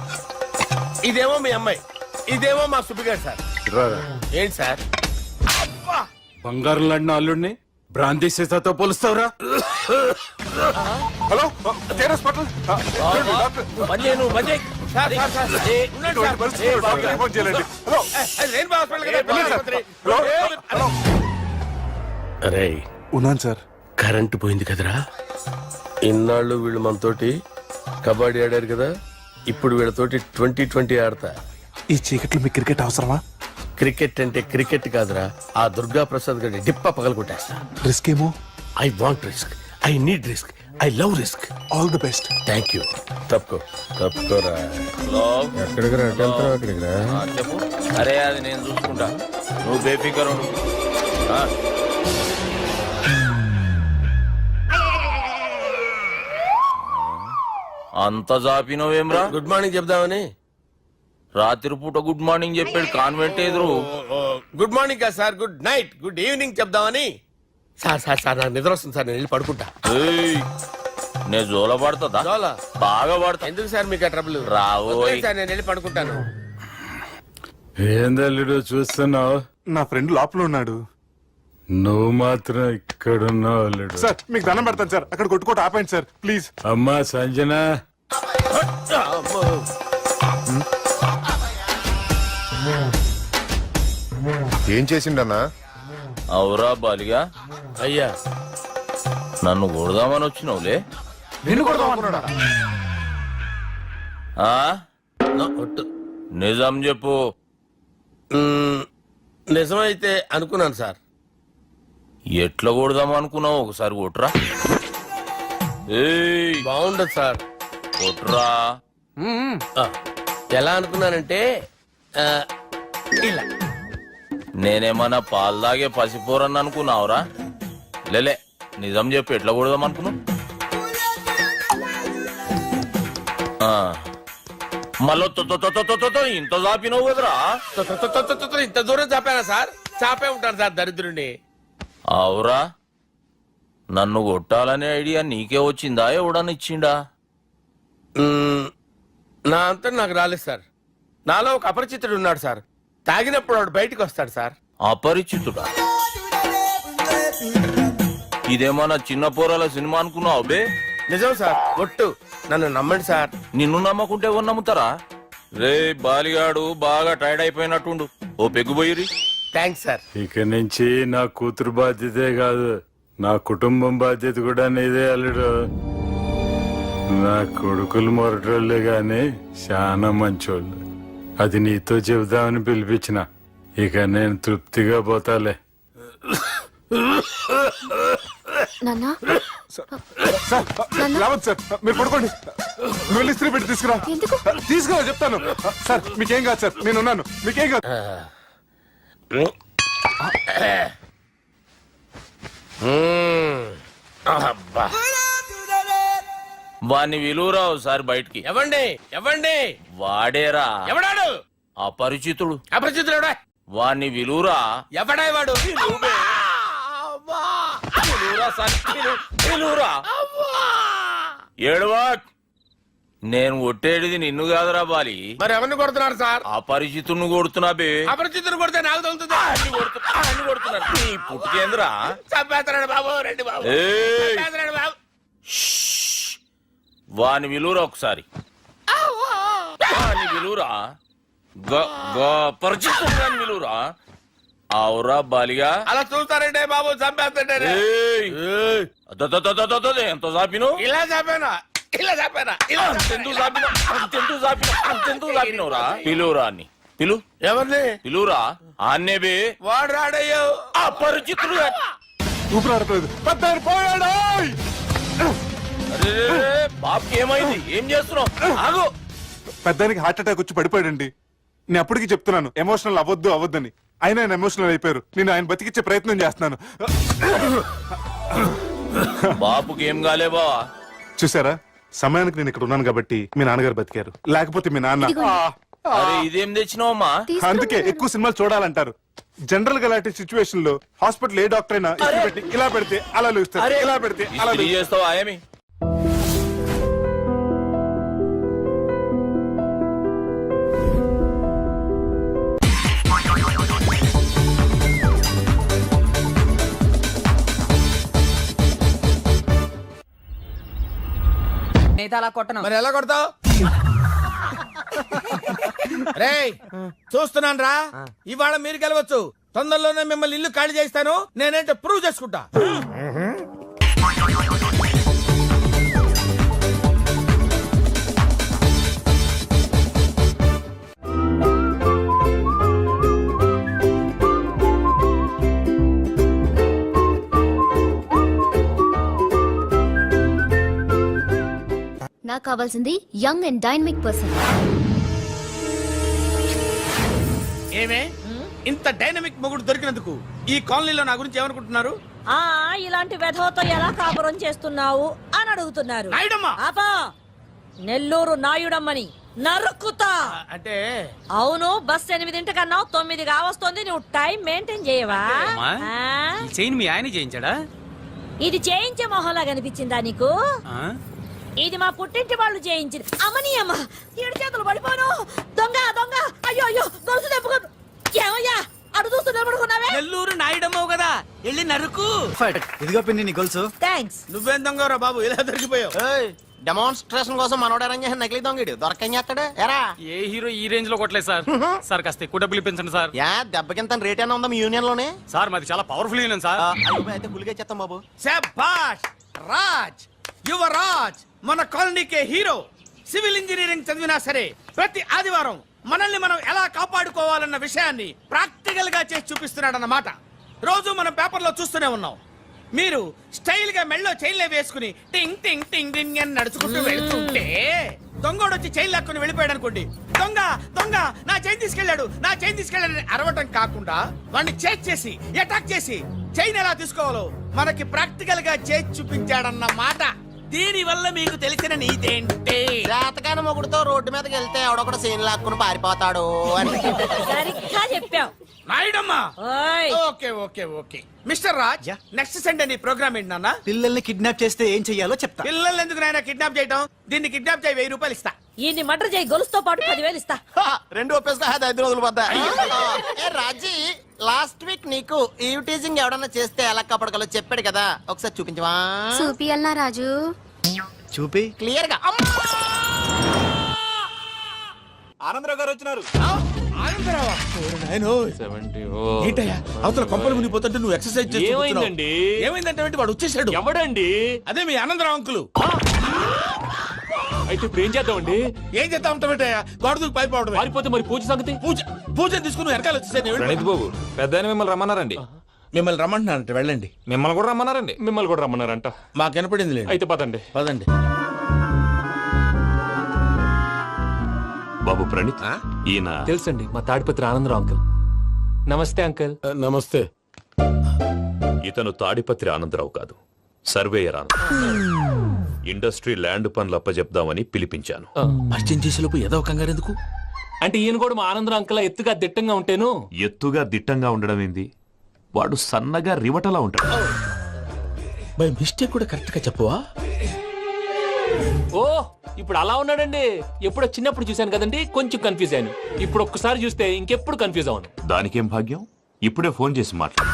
ఇదేమో మీ అమ్మాయి, ఇదేమో మా సుబ్బిగాడు సార్. రారా. ఏంటి సార్? బంగారం లాంటి అల్లుడిని భ్రాంతి సీతతో పోలుస్తావురా? హలో కేరస్ పటల్. అరే ఉన్నాను సార్. కరెంటు పోయింది కదరా. ఇన్నాళ్ళు వీళ్ళు మనతోటి కబడ్డీ ఆడారు కదా, ఇప్పుడు వీళ్ళతోటి 2020 ఆడతా. ఈ చీకట్లో మీ క్రికెట్ అవసరమా? క్రికెట్ అంటే క్రికెట్ కాదురా, ఆ దుర్గా ప్రసాద్ గారి డిప్ప పగలగొట్టేస్తా. రిస్క్ ఏమో. I want risk, I need risk, I love risk. All the best. Thank you. తప్పుకోరా. ఎక్కడికి రా? అక్కడికి రా. చెప్పు. అరే అది నేను చూసుకుంటా, నువ్వు బేఫికర్ ఉండు. అంత జాపినవేమ్రా? గుడ్ మార్నింగ్ చెప్దామని. రాత్రి పూట గుడ్ మార్నింగ్ చెప్పాడు కాన్వెంట్ ఎదురు. గుడ్ మార్నింగ్ కాదు sir, good night, good evening చెప్దామని. సార్ సార్ సార్ నాకు నిద్ర వస్తుంది సార్, నేను వెళ్ళి పడుకుంటా. నేను జోల పడుతుందా? జోల బాగా పడతా. ఎందుకు సార్ మీకు ఆ ట్రబుల్? రావు సార్, నేను వెళ్ళి పడుకుంటాను. ఏందల్లుడు చూస్తున్నావు? నా ఫ్రెండ్ లోపల ఉన్నాడు, నువ్వు మాత్రం ఇక్కడున్నావు అల్లుడు. సార్ మీకు దండం పెడతాను సార్, అక్కడ కొట్టుకోట ఆపండి సార్ ప్లీజ్. అమ్మా సంజన. ఏం చేసిండన్నా? అవురా బాలిగా, అయ్యా నన్ను కొడదామని వచ్చినావులే. నిన్ను కొడదామనుకున్నాడా? ఆ? ఒట్టు. నిజం చెప్పు. నిజమైతే అనుకున్నాను సార్. ఎట్లా కొడదాం అనుకున్నావు? ఒకసారి కొట్రా. ఏయ్, బాగుండదు సార్. కొట్రా. ఆ, ఎలా అనుకున్నానంటే ఆ, ఇలా. నేనేమన్నా పాలు తాగే పసిపోరని అనుకున్నావురా? లేలే, నిజం చెప్పు, ఎట్లా కొడదాం అనుకున్నావు? మళ్ళీ ఇంత చాపినావు కదరా? ఇంత దూరం చాపానా సార్? చాపే ఉంటాను సార్ దరిద్రుడిని. అవురా, నన్ను కొట్టాలనే ఐడియా నీకే వచ్చిందా? ఎవడని ఇచ్చిండా? నా అంతా నాకు రాలేదు సార్. నాలో ఒక అపరిచితుడు ఉన్నాడు సార్. తాగినప్పుడు వాడు బయటికి వస్తాడు సార్. అపరిచితుడా? ఇదేమన్నా చిన్న పోరాల సినిమా అనుకున్నావు బే? నిజం సార్, ఒట్టు. నన్ను నమ్మండి సార్. నిన్ను నమ్మకుంటే ఎవరు నమ్ముతారా? రే బాలిగాడు బాగా టైర్డ్ అయిపోయినట్టుండు, ఓ పెగ్గుబోయిరి. Thanks sir. ఇక నుంచి నా కూతురు బాధ్యతే కాదు, నా కుటుంబం బాధ్యత కూడా నీదే అల్లుడు. నా కొడుకులు మొరటోళ్ళే గాని చాలా మంచోళ్ళు. అది నీతో చెబుదామని పిలిపించిన. ఇక నేను తృప్తిగా పోతాలే. సార్ మీరు పడుకోండి. నువ్వు ఇస్త్రీ పెట్టి తీసుకురా. తీసుకురా చెప్తాను. సార్ మీకేం కాదు సార్, నేనున్నాను. మీకేం కాదు. అబ్బా. వాణ్ణి విలువరావు సార్ బయటికి. ఎవండి ఎవండి? వాడేరా, ఎవడాడు? అపరిచితుడు. అపరిచితుడు ఎవడా? వాణ్ణి విలువరా. ఎవడా వాడు? విలువరా సార్, విలువరా. ఏడవా, నేను కొట్టేది నిన్ను కాదురా బాలి. మరి ఎవరిని కొడుతున్నారు సార్? అపరిచితుడిని కొడుతున్నా బే. అపరిచితుడు కొడితే నాకు తగులుతుందా? అన్ని కొడుతున్నారు. నీ పుట్టుకేంద్రా? చంపేస్తున్నాడు బాబు, రండి బాబు. ఏయ్, చంపేస్తున్నాడు బాబు. వాని విలువరా ఒకసారి. వాని విలువరా. పరిచితుడు విలువరా. అవురా బాలిగా. అలా చూస్తారంటే బాబు, చంపేస్తాడే. ఎంత చాపిను? ఇలా చంపేనా? ఇలా చంపేనా? ఇలా అంతెందుకు చాపినవురా? పిలువురా అని. పిలు. ఎవరిని పిలువురా. ఆన్నే బే. వాడు రాడయ్యో. అపరిచితుడు. ఊపిరాడట్లేదు. పెద్దాయన పోయాడు. అరే బాబుకి ఏమైంది? ఏం చేస్తున్నావు? ఆగు. పెద్దానికి హార్ట్ అటాక్ వచ్చి పడిపోయాడండి. నేను అప్పటికి చెప్తున్నాను ఎమోషనల్ అవ్వద్దని. ఆయన ఎమోషనల్ అయిపోయారు. నేను ఆయన బతికిచ్చే ప్రయత్నం చేస్తున్నాను. బాబుకి ఏం కాలే బావా? చూసారా, సమయానికి నేను ఇక్కడ ఉన్నాను కాబట్టి మీ నాన్నగారు బతికారు. లేకపోతే మీ నాన్న. అరే ఇదేం తెచ్చినావమ్మా? అందుకే ఎక్కువ సినిమాలు చూడాలంటారు. జనరల్ గా అలాంటి సిచ్యువేషన్ లో హాస్పిటల్ ఏ డాక్టర్ అయినా ఇస్త్రీ పెట్టి ఇలా పెడితే అలా లూస్తారు, ఇలా పెడితే అలా ఇస్త్రీ చేస్తావా ఏమి? అలా కొట్టను. మరి ఎలా కొడతావు? రేయ్ చూస్తున్నాను రా, ఇవాళ మీరు గెలవచ్చు. తొందరలోనే మిమ్మల్ని ఇల్లు ఖాళీ చేస్తాను. నేనేంటో ప్రూవ్ చేసుకుంటా. నాకు కావాల్సింది యంగ్ అండ్ డైనమిక్ పర్సన్. ఏమే ఇంత డైనమిక్ మొగుడు దొరికినందుకు ఈ కాలనీలో నా గురించి ఏమనుకుంటున్నారు? ఇలాంటి వెధవతో ఎలా కాపురం చేస్తున్నావు అని అడుగుతున్నారు. నాయుడమ్మ. ఆపా, నెల్లూరు నాయుడమ్మని నరుక్కుతా. అంటే అవును, బస్ 8 9 కావస్తుంది. నువ్వు టైం మెయింటైన్ చేయవా? చైన్ మీ ఆయన చేయించాడా? ఇది చేయించే మొహంలా కనిపించిందా నీకు? ఇది మా పుట్టింటి వాళ్ళు చేయించింది. అమ్మని అమ్మ, 7 చేతులు పడిపోను. దొంగ దొంగ, అయ్యో అయ్యో, గొలుసు తెప్పుకో. ఏమయ్యా అడు చూస్తూ నిలబడుకున్నావే? నెల్లూరు నాయుడమ్మవు కదా, వెళ్ళి నరుకు. ఇదిగో పిన్ని నీ గొలుసు. థ్యాంక్స్. నువ్వేం దొంగరా బాబు, ఇలా దొరికిపోయావు? డెమాన్స్ట్రేషన్ కోసం మనోడు అరేంజ్ చేసిన నకిలీ దొంగడు దొరకని చేస్తాడు ఎరా ఏ హీరో ఈ రేంజ్ లో కొట్టలేదు సార్. సార్ కాస్త ఎక్కువ డబ్బులు ఇప్పించండి సార్. యా దెబ్బకింత రేట్ అయినా ఉందా మీ యూనియన్ లోనే? సార్ మాది చాలా పవర్ఫుల్ యూనియన్ సార్. అయితే గులిగా చేస్తాం బాబు. శభాష్ రాజ్ యువరాజ్ మన కాలనీకే హీరో. సివిల్ ఇంజనీరింగ్ చదివినా సరే ప్రతి ఆదివారం మనల్ని మనం ఎలా కాపాడుకోవాలన్న విషయాన్ని ప్రాక్టికల్ గా చేసి చూపిస్తున్నాడన్నమాట. రోజు మనం పేపర్లో చూస్తూనే ఉన్నాం. మీరు స్టైల్ గా మెళ్ళో చైన్లే వేసుకుని టింగ్ టింగ్ టింగ్ టింగ్ అని నడుచుకుంటూ వెళ్తుంటే దొంగోడు వచ్చి చైన్ లాక్కుని వెళ్ళిపోయాడు అనుకోండి. దొంగ దొంగ నా చైన్ తీసుకెళ్ళాడు నా చైన్ తీసుకెళ్ళాడు అరవటం కాకుండా వాడిని చేజ్ చేసి అటాక్ చేసి చైన్ ఎలా తీసుకోవాలో మనకి ప్రాక్టికల్ గా చేసి చూపించాడన్న మాట. దీని వల్ల మీకు తెలిసిన నీతేంటి? జాతకాన మొగుడుతో రోడ్డు మీదకి వెళ్తే ఎవడొకడు సీన్ లాక్కుని పారిపోతాడు అని. సరిగ్గా చెప్పావు నాయుడమ్మా. ఓయ్ okay okay okay mister Raj, next Sunday నీ ప్రోగ్రామ్ ఏంటి నాన్న? పిల్లల్ని కిడ్నాప్ చేస్తే ఏం చెయ్యాలో చెప్తా. పిల్లల్ని ఎందుకు నాయన కిడ్నాప్ చేయటం? దీన్ని కిడ్నాప్ చేయి 1000 రూపాయలు ఇస్తా. ఈయన్ని మటర్ చేయి గొలుసుతో పాటు 10,000 ఇస్తా. రెండు ఒప్పేస్తా 5 రోజులు పడ్డా. రాజీ లాస్ట్ వీక్ నీకు ఈ టీజింగ్ ఎవడన్నా చేస్తే ఎలా కాపాడగలో చెప్పాడు కదా, ఒకసారి చూపించవా? చూపియల్నా రాజు? చూపి క్లియర్ గా. ఆనందరావు గారు వచ్చినారు. ఏంటయ్యా అవతల కొంపలు మునిగిపోతుంటే నువ్వు ఎక్సర్సైజ్ చేస్తూ ఏమైందండి? ఏమైందంటే వాడు వచ్చేసాడు. ఎవడండి? అదే మీ ఆనందరావు అంకులు. అయితే ఇప్పుడు ఏం చేద్దామండి? ఏం చేస్తా ఉంటావేటయ్యా? గొడవకు పైపోవడమే. పారిపోతే మరి పూజ సంగతి? పూజ తీసుకుని వెనకాల వచ్చేసాను. ప్రణీత్ బాబు పెద్ద మిమ్మల్ని రమ్మన్నారండి. మిమ్మల్ని రమ్మంటున్నారంట, వెళ్ళండి. మిమ్మల్ని కూడా రమ్మన్నారండి. మిమ్మల్ని కూడా రమ్మన్నారంట. మాకు వినపడింది లేదు. అయితే పదండి. పదండి. బాబు ప్రణీత్, ఈయన తెలుసండి, మా తాడిపత్రి ఆనందరావు అంకుల్. నమస్తే అంకుల్. నమస్తే. ఇతను తాడిపత్రి ఆనందరావు కాదు, సర్వేయర్ ఆనందరావు. ఇండస్ట్రీ ల్యాండ్ పనులు అప్పజెప్దామని పిలిపించాను. పరిచయం చేసేలోపు ఏదో కంగారు ఎందుకు? అంటే ఈయన కూడా మా ఆనందరావు అంకుల్ ఎత్తుగా దిట్టంగా ఉంటేను. ఎత్తుగా దిట్టంగా ఉండడం ఏంది, వాడు సన్నగా రివటలా ఉంటాడు. బై మిస్టేక్ కూడా కరెక్ట్ గా చెప్పవా? ఓ ఇప్పుడు అలా ఉన్నాడండి. ఎప్పుడో చిన్నప్పుడు చూశాను కదండి, కొంచెం కన్ఫ్యూజ్ అయ్యాను. ఇప్పుడు ఒక్కసారి చూస్తే ఇంకెప్పుడు కన్ఫ్యూజ్ అవును. దానికేం భాగ్యం, ఇప్పుడే ఫోన్ చేసి మాట్లాడు.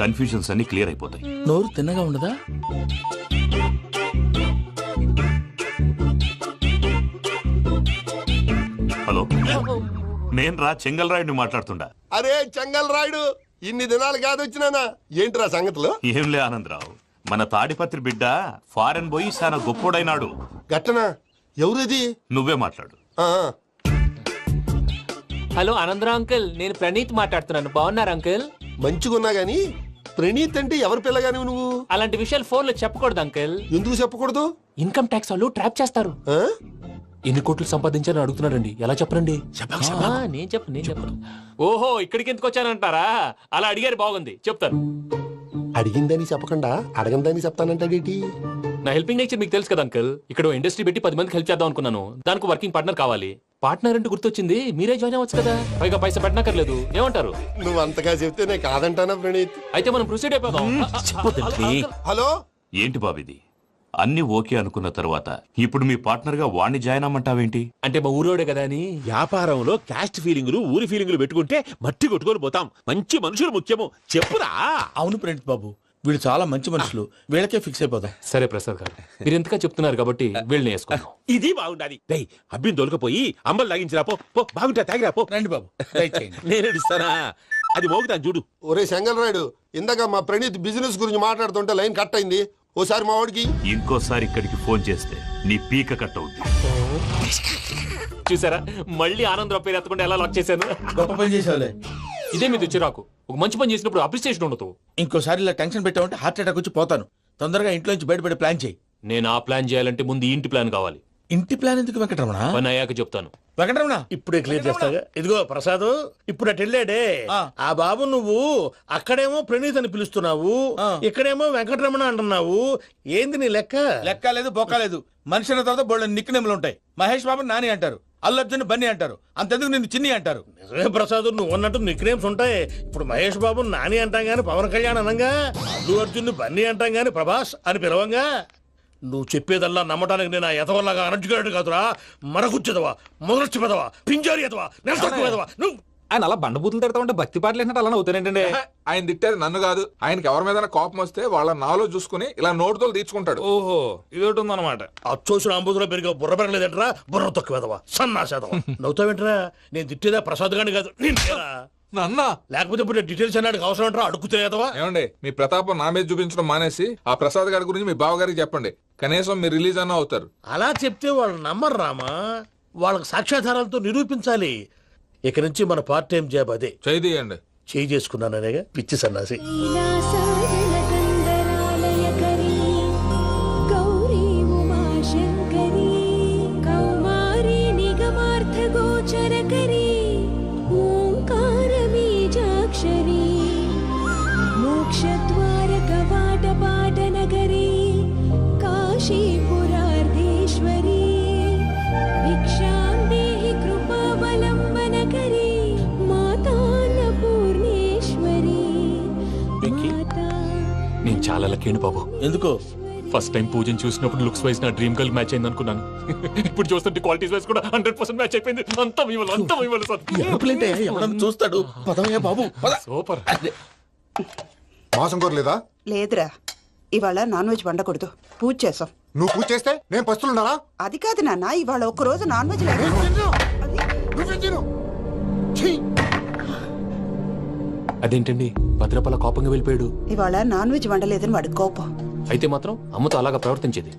కన్ఫ్యూజన్స్ అన్ని క్లియర్ అయిపోతాయి. నోరు తిన్నగా ఉండదా? హలో, నేను రా చెంగల్ రాయుడిని మాట్లాడుతుండా. అరే చెంగల్ రాయుడు, ఇన్ని దినాలు కాదు వచ్చినానా? ఏంట్రా సంగతులు? ఏంలే ఆనందరావు, మన తాడిపత్రి బిడ్డ ఫారెన్ పోయి చాలా గొప్పోడైనాడు. గట్టనా? ఎవరిది? నువ్వే మాట్లాడు. హలో ఆనందరావు అంకుల్, నేను ప్రణీత్ మాట్లాడుతున్నాను. బాగున్నారు అంకుల్? మంచిగున్నా గాని ప్రణీత్ అంటే ఎవరి పిల్లగాని నువ్వు? అలాంటి విషయాలు ఫోన్ లో చెప్పకూడదు అంకుల్. ఎందుకు చెప్పకూడదు? ఇన్కమ్ ట్యాక్స్ వాళ్ళు ట్రాప్ చేస్తారు. ఆ? ఎన్ని కోట్లు సంపాదించాలని అడుగుతున్నారండి. ఎలా చెప్పరండి? నేను చెప్పను. ఓహో, ఇక్కడికి ఎందుకు వచ్చానంటారా? అలా అడిగారు, బాగుంది, చెప్తాను. అడిగిందని చెప్పకుండా అడగందని చెప్తానంటాడేటి? నా హెల్పింగ్ నేచర్ మీకు తెలుసు కదా అంకుల్. ఇక్కడ ఇండస్ట్రీ పెట్టి 10 మందికి హెల్ప్ చేద్దాం అనుకున్నాను. దానికి వర్కింగ్ పార్ట్నర్ కావాలి. పార్ట్నర్ అంటే గుర్తొచ్చింది, మీరే జాయిన్ అవ్వచ్చు కదా, పైగా పైసా పెట్టనక్కర్లేదు. ఏమంటారు? నువ్వు అంతగా చెప్తే నేను కాదంటానా ప్రణీత్? అయితే మనం ప్రొసీడ్ అయిపోదాం. హలో, ఏంటి బాబిది? అన్ని ఓకే అనుకున్న తర్వాత ఇప్పుడు మీ పార్ట్నర్ గా వాణ్ణి జాయిన్ అమ్మంటావేంటి? అంటే మా ఊరోడే కదా అని. వ్యాపారంలో క్యాస్ట్ ఫీలింగులు ఊరి ఫీలింగులు పెట్టుకుంటే మట్టి కొట్టుకొని పోతాం. మంచి మనుషులు ముఖ్యము. చెప్పురా. అవును ప్రణీత్ బాబు, వీళ్ళు చాలా మంచి మనుషులు. వీళ్ళకే ఫిక్స్ అయిపోదాం. సరే ప్రసాద్ గారు, మీరు ఎంతగా చెప్తున్నారు కాబట్టి వీళ్ళని వేసుకున్నాం. ఇది బాగుండాలి. డై అబ్బిని దొలకపోయి అంబలు తాగించిరా పో. బాగుంటా తాగిరా పో. రండి బాబు, దయచేయండి. నేను ఇస్తానా? అది మోగుతాను చూడు. ఒరే చెంగల్ రాయుడు, ఇందాక మా ప్రణీత్ బిజినెస్ గురించి మాట్లాడుతుంటే లైన్ కట్ అయింది. ఓసారి మా వాడికి ఇంకోసారి ఇక్కడికి ఫోన్ చేస్తే నీ పీక కట్ అవుద్ది. చూసారా, మళ్ళీ ఆనందరావు పేరు ఎత్తకుండా ఎలా లాక్ చేశాను. గొప్ప పని చేసేవాళ్ళే. ఇదే మీ చిరాకు. ఒక మంచి పని చేసినప్పుడు అప్రిసియేషన్ ఉండదు. ఇంకోసారి ఇలా టెన్షన్ పెట్టామంటే హార్ట్ అటాక్ వచ్చి పోతాను. తొందరగా ఇంట్లో నుంచి బయటపడే ప్లాన్ చేయి. నేను ఆ ప్లాన్ చేయాలంటే ముందు ఇంటి ప్లాన్ కావాలి. ఇంటి ప్లాన్ ఎందుకు వెంకటరమణ? పని అయ్యాక చెప్తాను. వెంకటరమణ ఇప్పుడే క్లియర్ చేస్తాగా. ఇదిగో ప్రసాద్, ఇప్పుడు అటు వెళ్ళాడే ఆ బాబు, నువ్వు అక్కడేమో ప్రణీత్ అని పిలుస్తున్నావు, ఇక్కడేమో వెంకటరమణ అంటున్నావు. ఏంది నీ లెక్క? లెక్క లేదు, బొక్క లేదు. మనిషి అన్న తర్వాత బోళ్ళ నిక్నెములు ఉంటాయి. మహేష్ బాబు నాని అంటారు, అల్లు అర్జున్ బన్నీ అంటారు, అంతెందుకు నిన్ను చిన్ని అంటారు. నిజమే ప్రసాద్, నువ్వు అన్నట్టు నిక్ నేమ్స్ ఉంటాయి. ఇప్పుడు మహేష్ బాబు నాని అంటాం గాని పవన్ కళ్యాణ్ అనంగా, అల్లు అర్జున్ బన్నీ అంటాం గాని ప్రభాస్ అని పిలవంగా. నువ్వు చెప్పేదల్లా నమ్మటానికి నేను ఆ ఎతవల్లాగా అనర్జుకేటెడ్ కాదురా. మరగుచ్చదవా, మొదలచ్చి పెదవా, పింజారి ఎదవా, నెలసొక్కు పెదవా నువ్వు. ఆయన అలా బండబూతులు తిడతా ఉంటే భక్తి పాటలు ఏంటంటే అలా అవుతానేంటండి. ఆయన తిట్టేది నన్ను కాదు, ఆయనకి ఎవరి మీద కోపం వస్తే వాళ్ళ నాలో చూసుకుని ఇలా నోటుతో తీర్చుకుంటాడు. ఓహో ఇదొకటి ఉందన్నమాట. అచ్చోసిన అంబుధులో పెరిగే బుర్ర పెరగలేదంటరా, బుర్ర తక్కువేదవా సన్నాసేదవా. నవ్వుతావేంట్రా? నేను తిట్టేదా ప్రసాద్ గాని కాదు నిన్నేరా. నాన్న లేకపోతే ఇప్పుడు డీటెయిల్స్ అన్నాడు అవసరం అంటారా? అడుగుతాయేదవా. ఏమండి, మీ ప్రతాపం నా మీద చూపించడం మానేసి ఆ ప్రసాద్ గారి గురించి మీ బావగారికి చెప్పండి. కనీసం మీరు రిలీజ్ అన్న అవుతారు. అలా చెప్తే వాళ్ళు నమ్మరు రామా, వాళ్ళకి సాక్ష్యాధారాలతో నిరూపించాలి. ఇక నుంచి మన పార్ట్ టైం జాబ్ అదే. చేయండి. చేయి చేసుకున్నాననేగా పిచ్చి సన్నాసి. నేను చాలా లక్కీ బాబు. ఎందుకు? ఫస్ట్ టైం పూజను చూసినప్పుడు లుక్స్ వైజ్ నా డ్రీమ్ గర్ల్ మ్యాచ్ అయింది అనుకున్నాను. ఇప్పుడు చూస్తుంటే క్వాలిటీస్ వైజ్ కూడా 100% మ్యాచ్ అయిపోయింది. అంతా మీ వల్ల సార్. ఎవడన్నా చూస్తాడు. పదవయ్యా బాబు పద. సూపర్. మాసం కోరలేదా? లేదురా, ఇవాళ నాన్ వెజ్ వండకూడదు, పూజ చేసాం. నువ్వు పూజ చేస్తే నేను పస్తులున్నారా? అది కాదు నాన్న, ఇవాళ ఒక్క రోజు నాన్ వెజ్ లేదు. అదేంటండి భద్రపల కోపంగా వెళ్ళిపోయాడు? ఇవాళ నాన్ వెజ్ వండలేదని వాడి కోపం. అయితే మాత్రం అమ్మతో అలాగా ప్రవర్తించేది.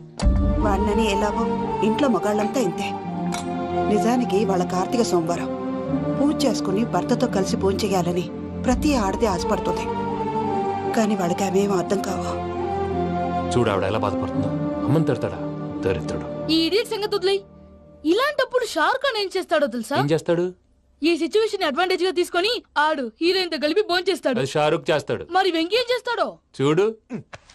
వాడినని ఎలాగో ఇంట్లో మగాళ్ళంతా ఇంతే. నిజానికి వాళ్ళ కార్తీక సోమవారం పూజ చేసుకుని భర్తతో కలిసి పూజ చేయాలని ప్రతి ఆడది ఆశపడుతుంది. కానీ వాళ్ళకి అవేం అర్థం కావు. చూడు ఆవిడ ఎలా బాధపడుతుందో. అమ్మని తిడతాడా దరిద్రుడు. ఈ ఇడియట్ సంగతి వదిలేయ్. ఇలాంటప్పుడు షారుఖ్ ఖాన్ ఏం చేస్తాడో తెలుసా? ఏం చేస్తాడు? ఈ సిచ్యువేషన్ అడ్వాంటేజ్ గా తీసుకొని ఆడు హీరోయిన్ తో కలిపి బోన్ చేస్తాడు. అది షారుఖ్ చేస్తాడు. మరి వెంకీ ఏం చేస్తాడో చూడు.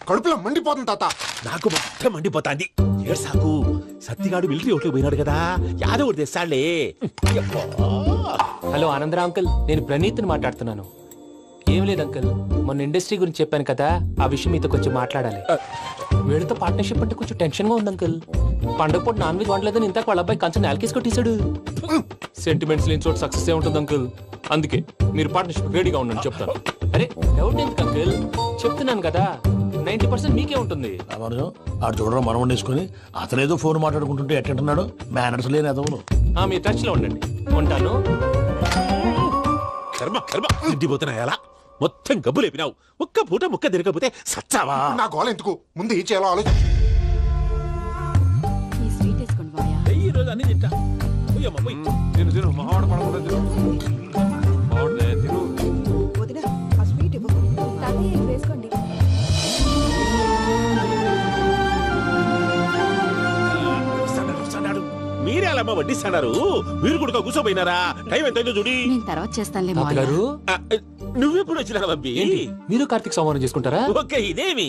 కడుపులో మండిపోతుంది తాత. నాకు మొత్తం మండిపోతాంది. ఏడ్సాకు, సత్తిగాడు మిలిటరీ ఓట్లు పోయినాడు కదా, యాదవ్ ఒకటి తెస్తాడులే. హలో ఆనందరా అంకుల్, నేను ప్రణీత్ని మాట్లాడుతున్నాను. ఏం లేదు అంకుల్, మొన్న ఇండస్ట్రీ గురించి చెప్పాను కదా, ఆ విషయం మీతో కొంచెం మాట్లాడాలి. వీళ్ళతో పార్ట్నర్షిప్ అంటే కొంచెం టెన్షన్ గా ఉంది అంకుల్. పండగ పూట నాన్ వెజ్ వండలేదని ఇంతకు వాళ్ళ అబ్బాయి కంచెం నేలకేసి కొట్టేశాడు. సెంటిమెంట్స్ లేని చోట సక్సెస్ ఏ ఉంటుంది అంకుల్. అందుకే మీరు పార్ట్నర్షిప్ రెడీగా ఉండండి చెప్తాను. అరే డౌట్ ఎందుకు అంకుల్, చెప్తున్నాను కదా 90% మీకే ఉంటుంది. ఆడు చూడడం మనం వండేసుకుని అతనేదో ఫోన్ మాట్లాడుకుంటుంటే ఎట్టంటున్నాడు. మేనర్స్ లేని అదవును. మీ టచ్ లో ఉండండి. ఉంటాను. కర్మ కర్మ తిండిపోతున్నా ఎలా మొత్తం గబ్బు లేపినావు. ఒక్క పూట ముక్క తిరగకపోతే సచ్చావా? నా గోల ఎందుకు, ముందు ఏం చేయాలో ఆలోచన. ఈ రోజు అన్ని తింటా. తిను తిను, మావాడు పడకుండా తిను. మావాడు తిను. వదినా, ఆ స్వీట్ ఇవ్వు. వేసుకోండి. మీరే అలా వడ్డిస్తున్నారు. మీరు కూడా కూర్చోపోయినారా? టైం ఎంతైందో చూడి. నేను తర్వాత చేస్తానులే తాతగారు, నువ్వెప్పుడు వచ్చినా బంబి? మీరు కార్తీక సంహారం చేసుకుంటారా? ఓకే, ఇదేమి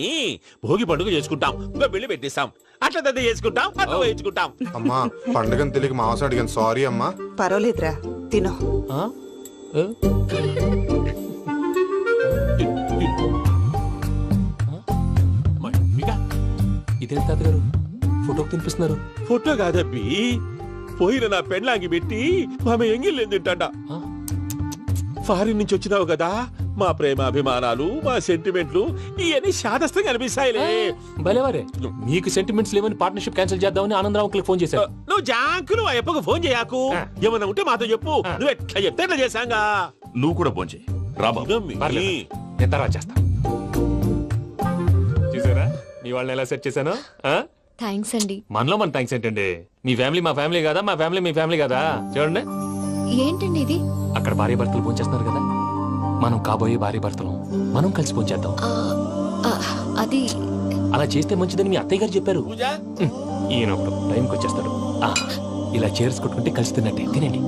భోగి పండుగ చేసుకుంటాం, ఇంకా పెళ్లి పెట్టేస్తాం, అట్లా దద్ద చేసుకుంటాం, అట్లా వేయించుకుంటాం. అమ్మా పండుగని తెలియక మాంసం అడిగాను, సారీ అమ్మా. పర్వాలేదురా, తినో. ఆ? ఏ? ఇదేంటి తాతగారు ఫోటోకి తినిపిస్తున్నారు? ఫోటో కాదబ్బి, పోయిన నా పెళ్ళాంగి పెట్టి ఆమె ఎంగిల్లేం తింటాడ. ఫారిన్ నుంచి వచ్చినావు కదా, మా ప్రేమ అభిమానాలు, మా సెంటిమెంట్లు ఇవన్నీ శాదస్తంగా అనిపిస్తాయిలే. భలేవారే, మీకు సెంటిమెంట్స్ లేవని పార్ట్నర్షిప్ క్యాన్సిల్ చేద్దామని ఆనందరావు అంకుల్ ఫోన్ చేశారు. నువ్వు జాంకులు ఆ ఎప్పకు ఫోన్ చేయకు. ఏమన్నా ఉంటే మాతో చెప్పు. నువ్వు ఎట్లా చెప్తే ఎట్లా చేశాంగా. నువ్వు కూడా ఫోన్ చేయి రాబా. పర్లేదు, నేను తర్వాత చేస్తా. చూసారా మీ వాళ్ళని ఎలా సెట్ చేశాను? థ్యాంక్స్ అండి. మనలో మన థ్యాంక్స్ ఏంటండి, మీ ఫ్యామిలీ మా ఫ్యామిలీ కదా, మా ఫ్యామిలీ మీ ఫ్యామిలీ కదా. చూడండి, ఏంటండి ఇది? అక్కడ భార్య భర్తలు ఫోన్ చేస్తున్నారు కదా, మనం కాబోయే భార్య భర్తలు మనం కలిసి ఫోన్ చేద్దాం. అది అలా చేస్తే మంచిదని మీ అత్తయ్య గారు చెప్పారు. ఈయన ఒకడు టైంకి వచ్చేస్తాడు. ఇలా చేర్స్ కొట్టుకుంటే కలిసి తిన్నట్టే. తినండి.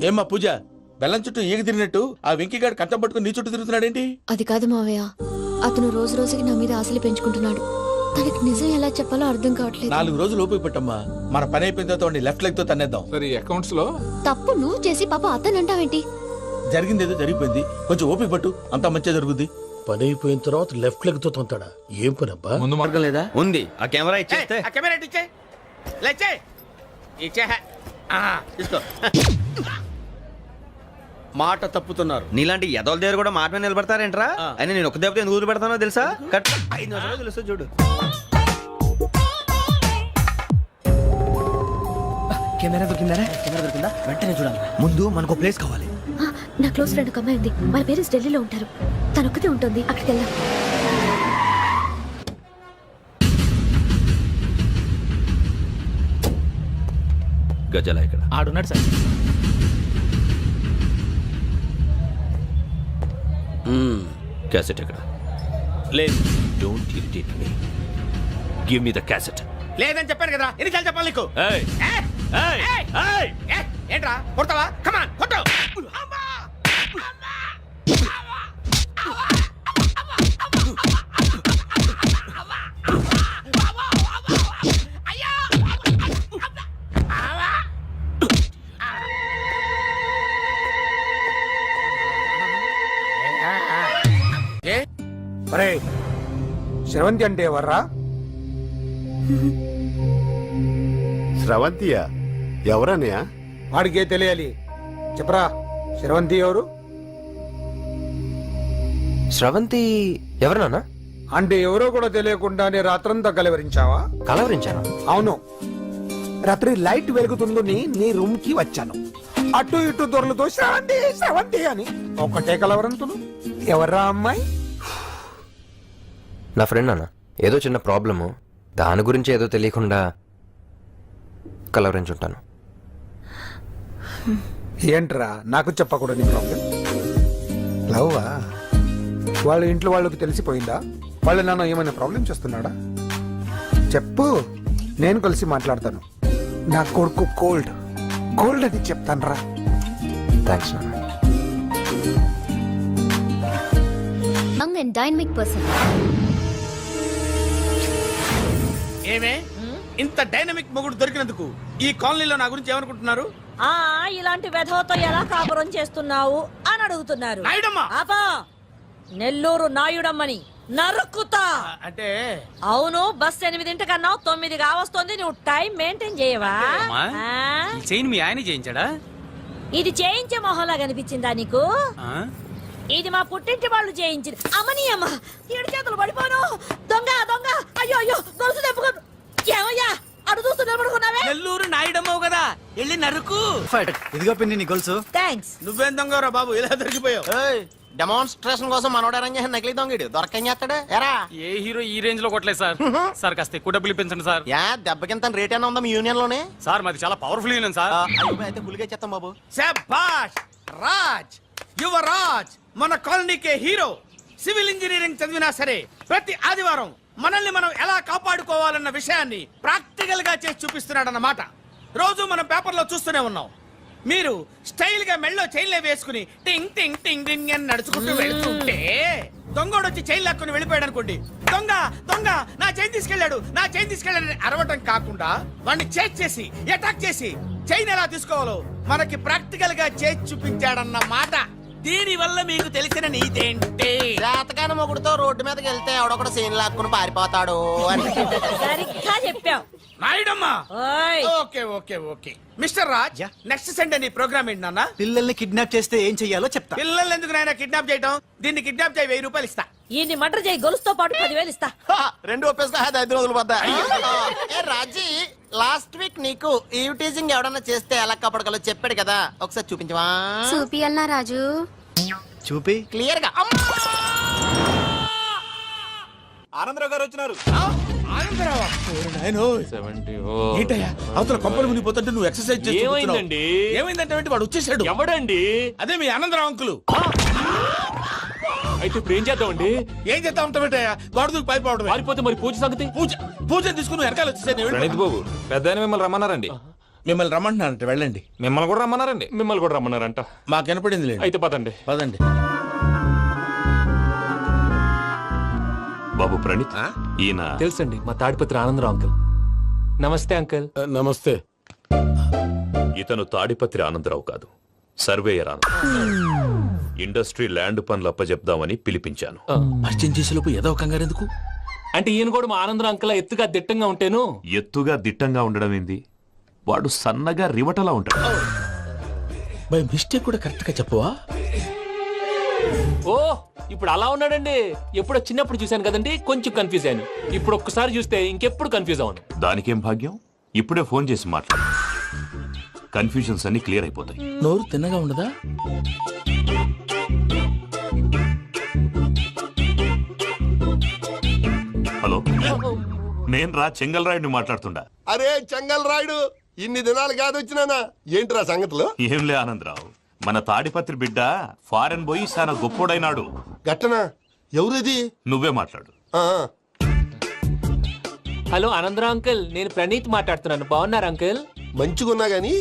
ఏమ్మా పూజ, బెల్లం చుట్టూ ఈగ తిరిగినట్టు ఆ వెంకీగాడు కంచం పట్టుకుని నీ చుట్టూ తిరుగుతున్నాడేంటి? అది కాదు మావయ్య, అతను రోజు రోజుకి నా మీద ఆశలు పెంచుకుంటున్నాడు. తనకి నిజం ఎలా చెప్పాలో అర్థం కావట్లేదు. 4 రోజులు ఓపిక పట్టమ్మా, మన పని అయిపోయిన తర్వాత లెఫ్ట్ లెగ్ తో తన్నేద్దాం. సరే అకౌంట్స్ లో తప్పు నువ్వు చేసి పాప అతను అంటావేంటి? జరిగిందేదో జరిగిపోయింది, కొంచెం ఓపిక పట్టు, అంతా మంచిగా జరుగుద్ది. పని అయిపోయిన తర్వాత లెఫ్ట్ లెగ్ తో తొంతాడా? ఏం పని అబ్బా? ముందు మార్గం లేదా? ఉంది. ఆ కెమెరా ఇచ్చేస్తే తీసుకో. మాట తప్పుతున్నారు. నీలాంటి ఎదల దగ్గర కూడా మాట మీద నిలబడతారేంట్రా? అయినా నేను ఒక దెబ్బతో ఎందుకు ఊరు పెడతానో తెలుసా? కరెక్ట్ 5 నిమిషాలు తెలుసు చూడు. కెమెరా దొరికిందా? వెంటనే చూడాలి. ముందు మనకు ప్లేస్ కావాలి. నా క్లోజ్ ఫ్రెండ్ ఒక అమ్మాయి ఉంది. వాళ్ళ పేరెంట్స్ ఢిల్లీలో ఉంటారు. తను ఒక్కతే ఉంటుంది. అక్కడికి వెళ్దాం. గజాల ఇక్కడ ఆడున్నాడు సార్. క్యాసెట్ ఎక్కడ? లేదు. Don't irritate me. Give me the cassette. లేదని చెప్పాను కదా, ఎన్నిసార్లు చెప్పాలి నీకు? ఏయ్ ఏయ్ ఏయ్ ఏంట్రా కొడతావా? కమాన్ కొట్టు. అరే శ్రవంతి అంటే ఎవర్రా? స్రవంతియా? ఎవరన్నయ్యా? వాడికే తెలియాలి. చెప్పరా, శ్రవంతి ఎవరు? స్రవంతి ఎవరు నాన్న? అంటే ఎవరో కూడా తెలియకుండానే రాత్రంతా కలవరించావా? కలవరించాను. అవును, రాత్రి లైట్ వెలుగుతుందని నీ రూమ్ కి వచ్చాను. అటు ఇటు దొరలతో శ్రవంతి శ్రవంతి అని ఒకటే కలవరంతులు. ఎవర్రా అమ్మాయి? నా ఫ్రెండ్ అన్న, ఏదో చిన్న ప్రాబ్లము, దాని గురించి ఏదో తెలియకుండా కలవరించుంటాను. ఏంట్రా నాకు చెప్పకూడని ప్రాబ్లం? లవ్వా? వాళ్ళ ఇంట్లో వాళ్ళకి తెలిసిపోయిందా? వాళ్ళ నాన్న ఏమైనా ప్రాబ్లం చేస్తున్నాడా? చెప్పు, నేను కలిసి మాట్లాడతాను. నా కొడుకు కోల్డ్ అని చెప్తాను రా. థ్యాంక్స్ నాన్న. Dynamic person. ఏమే ఇంత డైనమిక్ మొగుడు దొరికినందుకు ఈ కాలనీలో నా గురించి ఏమనుకుంటున్నారు? ఇలాంటి వెధవతో ఎలా కాపురం చేస్తున్నావు అని అడుగుతున్నారు. నాయుడమ్మ! ఆపా! నెల్లూరు నాయుడమ్మని నరుక్కుతా. అంటే అవును, బస్ 8:00 9 కావస్తుంది. నువ్వు టైం మెయింటైన్ చేయవా? చైన్ మీ ఆయన చేయించాడా? ఇది చేయించే మొహంలా కనిపించిందా నీకు? ఇది మా పుట్టింటి వాళ్ళు చేయించింది. అమ్మని అమ్మ, 7 చేతులు పడిపోను. దొంగ దొంగ! అయ్యో అయ్యో, గొలుసు తెప్పుకో. ఏమయ్యా అడు చూస్తూ నిలబడుకున్నావే? నెల్లూరు నాయుడమ్మవు కదా, వెళ్ళి నరుకు. ఇదిగో పిన్ని నీ గొలుసు. థ్యాంక్స్. నువ్వేం దొంగరా బాబు, ఇలా దొరికిపోయావు? డెమాన్స్ట్రేషన్ కోసం మనోడు అరేంజ్ చేసిన నకిలీ దొంగడు దొరకని చేస్తాడు. ఎరా ఏ హీరో ఈ రేంజ్ లో కొట్టలేదు సార్. సార్ కాస్త ఎక్కువ డబ్బులు ఇప్పించండి సార్. యా దెబ్బకింత రేట్ అయినా ఉందా మీ యూనియన్ లోనే? సార్ మాది చాలా పవర్ఫుల్ యూనియన్ సార్. అయితే ఫుల్గా చేస్తాం బాబు. శభాష్ రాజ్, యువరాజ్, మన కాలనీకే హీరో. సివిల్ ఇంజనీరింగ్ చదివినా సరే ప్రతి ఆదివారం మనల్ని మనం ఎలా కాపాడుకోవాలన్న విషయాన్ని ప్రాక్టికల్ గా చేసి చూపిస్తున్నాడన్నమాట. రోజు మనం పేపర్లో చూస్తూనే ఉన్నాం. మీరు స్టైల్ గా మెళ్ళో చైన్లే వేసుకుని టింగ్ టింగ్ టింగ్ టింగ్ అని నడుచుకుంటూ వెళ్తుంటే దొంగోడు వచ్చి చైన్ లాక్కుని వెళ్ళిపోయాడు అనుకోండి. దొంగ దొంగ నా చైన్ తీసుకెళ్లాడు, నా చైన్ తీసుకెళ్లాడని అరవటం కాకుండా వాడిని చేజ్ చేసి అటాక్ చేసి చైన్ ఎలా తీసుకోవాలో మనకి ప్రాక్టికల్ గా చేసి చూపించాడన్న మాట. దీని వల్ల మీకు తెలిసిన నీతేంటి? జాతకాన మొగుడుతో రోడ్డు మీదకి వెళ్తే ఎవడొకడు సీన్ లాక్కుని పారిపోతాడు అని. సరిగ్గా చెప్పావు నాయుడమ్మా. ఓయ్. Okay okay okay mister Raj, next Sunday నీ ప్రోగ్రామ్ ఏంటి నాన్న? పిల్లల్ని కిడ్నాప్ చేస్తే ఏం చెయ్యాలో చెప్తా. పిల్లల్ని ఎందుకు నాయన కిడ్నాప్ చేయటం? దీన్ని కిడ్నాప్ చేయి, 1000 రూపాయలు ఇస్తా. ఈయన్ని మర్డర్ చేయి, గొలుసుతో పాటు 10,000 ఇస్తా. రెండు ఒప్పేసుకో, 5 రోజులు పడ్డా. ఏ రాజీ, లాస్ట్ వీక్ నీకు ఈవ్ టీజింగ్ ఎవడన్నా చేస్తే ఎలా కాపాడగలో చెప్పాడు కదా, ఒకసారి చూపించవా? చూపియల్నా రాజు? చూపి. క్లియర్ గా. ఆనందరావు గారు వచ్చినారు. ఆనందరావా? ఓరి నాయనో. ఏంటయ్యా అవతల కొంపలు మునిగిపోతుంటే నువ్వు ఎక్సర్సైజ్ చేస్తూ కూర్చున్నావు. ఏమైందండి? ఏమైందంటే వాడు వచ్చేసాడు. ఎవడండి? అదే మీ ఆనందరావు అంకులు. అయితే ఇప్పుడు ఏం చేద్దామండి? ఏం చేస్తా ఉంటావేటయ్యా, గొడవకు పైపోవడమే. పారిపోతే మరి పూజ సంగతి? పూజ తీసుకుని వెనకాల వచ్చేసాను. ప్రణీత్ బాబు, పెద్ద మిమ్మల్ని రమ్మన్నారండి. మిమ్మల్ని రమ్మంటున్నారంట, వెళ్ళండి. మిమ్మల్ని కూడా రమ్మన్నారండి. మిమ్మల్ని కూడా రమ్మన్నారంట. మాకు వినపడింది లేదు. అయితే పదండి. పదండి. బాబు ప్రణీత్, ఈయన తెలుసండి, మా తాడిపత్రి ఆనందరావు అంకుల్. నమస్తే అంకుల్. నమస్తే. ఇతను తాడిపత్రి ఆనందరావు కాదు, సర్వేయర్ ఆనందరావు. ఇండస్ట్రీ ల్యాండ్ పనులు అప్పజెప్దామని పిలిపించాను. పరిచయం చేసేలోపు ఏదో కంగారు ఎందుకు? అంటే ఈయన కూడా మా ఆనందరావు అంకుల్ ఎత్తుగా దిట్టంగా ఉంటేను. ఎత్తుగా దిట్టంగా ఉండడం ఏంది? వాడు సన్నగా రివటలా ఉంటాడు. బై మిస్టేక్ కూడా కరెక్ట్ గా చెప్పవా? ఓ ఇప్పుడు అలా ఉన్నాడండి. ఎప్పుడో చిన్నప్పుడు చూశాను కదండి, కొంచెం కన్ఫ్యూజ్ అయ్యాను. ఇప్పుడు ఒక్కసారి చూస్తే ఇంకెప్పుడు కన్ఫ్యూజ్ అవును. దానికేం భాగ్యం, ఇప్పుడే ఫోన్ చేసి మాట్లాడు, కన్ఫ్యూజన్స్ అన్ని క్లియర్ అయిపోతాయి. నోరు తిన్నగా ఉండదా? హలో, నేను రా చెంగల్ రాయుడిని మాట్లాడుతుండా. అరే చెంగల్ రాయుడు, ఇన్ని దినాలు కాదు వచ్చినానా? ఏంట్రా సంగతులు? ఏంలే ఆనందరావు, మన తాడిపత్రి బిడ్డ ఫారెన్ పోయి చాలా గొప్పోడైనాడు. గట్టనా? ఎవరిది? నువ్వే మాట్లాడు. హలో ఆనందరావు అంకుల్, నేను ప్రణీత్ మాట్లాడుతున్నాను. బాగున్నారు అంకుల్? మంచిగున్నా గాని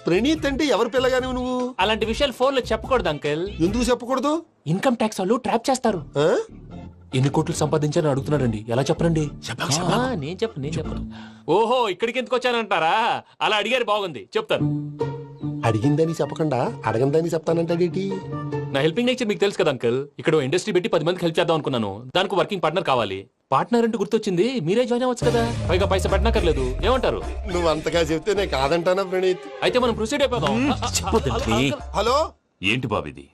ప్రణీత్ అంటే ఎవరి పిల్లగాని నువ్వు? అలాంటి విషయాలు ఫోన్ లో చెప్పకూడదు అంకుల్. ఎందుకు చెప్పకూడదు? ఇన్కమ్ ట్యాక్స్ వాళ్ళు ట్రాప్ చేస్తారు. ఎన్ని కోట్లు సంపాదించాలని అడుగుతున్నారండి, ఎలా చెప్పరండి? నేను చెప్పను. ఓహో, ఇక్కడికి ఎందుకు వచ్చానంటారా? అలా అడిగారు, బాగుంది, చెప్తాను. అడిగిందని చెప్పకుండా అడగందని చెప్తానంటాడేటి? నా హెల్పింగ్ నేచర్ మీకు తెలుసు కదా అంకుల్. ఇక్కడ ఇండస్ట్రీ పెట్టి 10 మందికి హెల్ప్ చేద్దాం అనుకున్నాను. దానికి వర్కింగ్ పార్ట్నర్ కావాలి. పార్ట్నర్ అంటే గుర్తొచ్చింది, మీరే జాయిన్ అవ్వచ్చు కదా, పైగా పైసా పెట్టనక్కర్లేదు. ఏమంటారు? నువ్వు అంతగా చెప్తే నేను కాదంటానా ప్రణీత్? అయితే మనం ప్రొసీడ్ అయిపోదాం. హలో, ఏంటి బాబిది?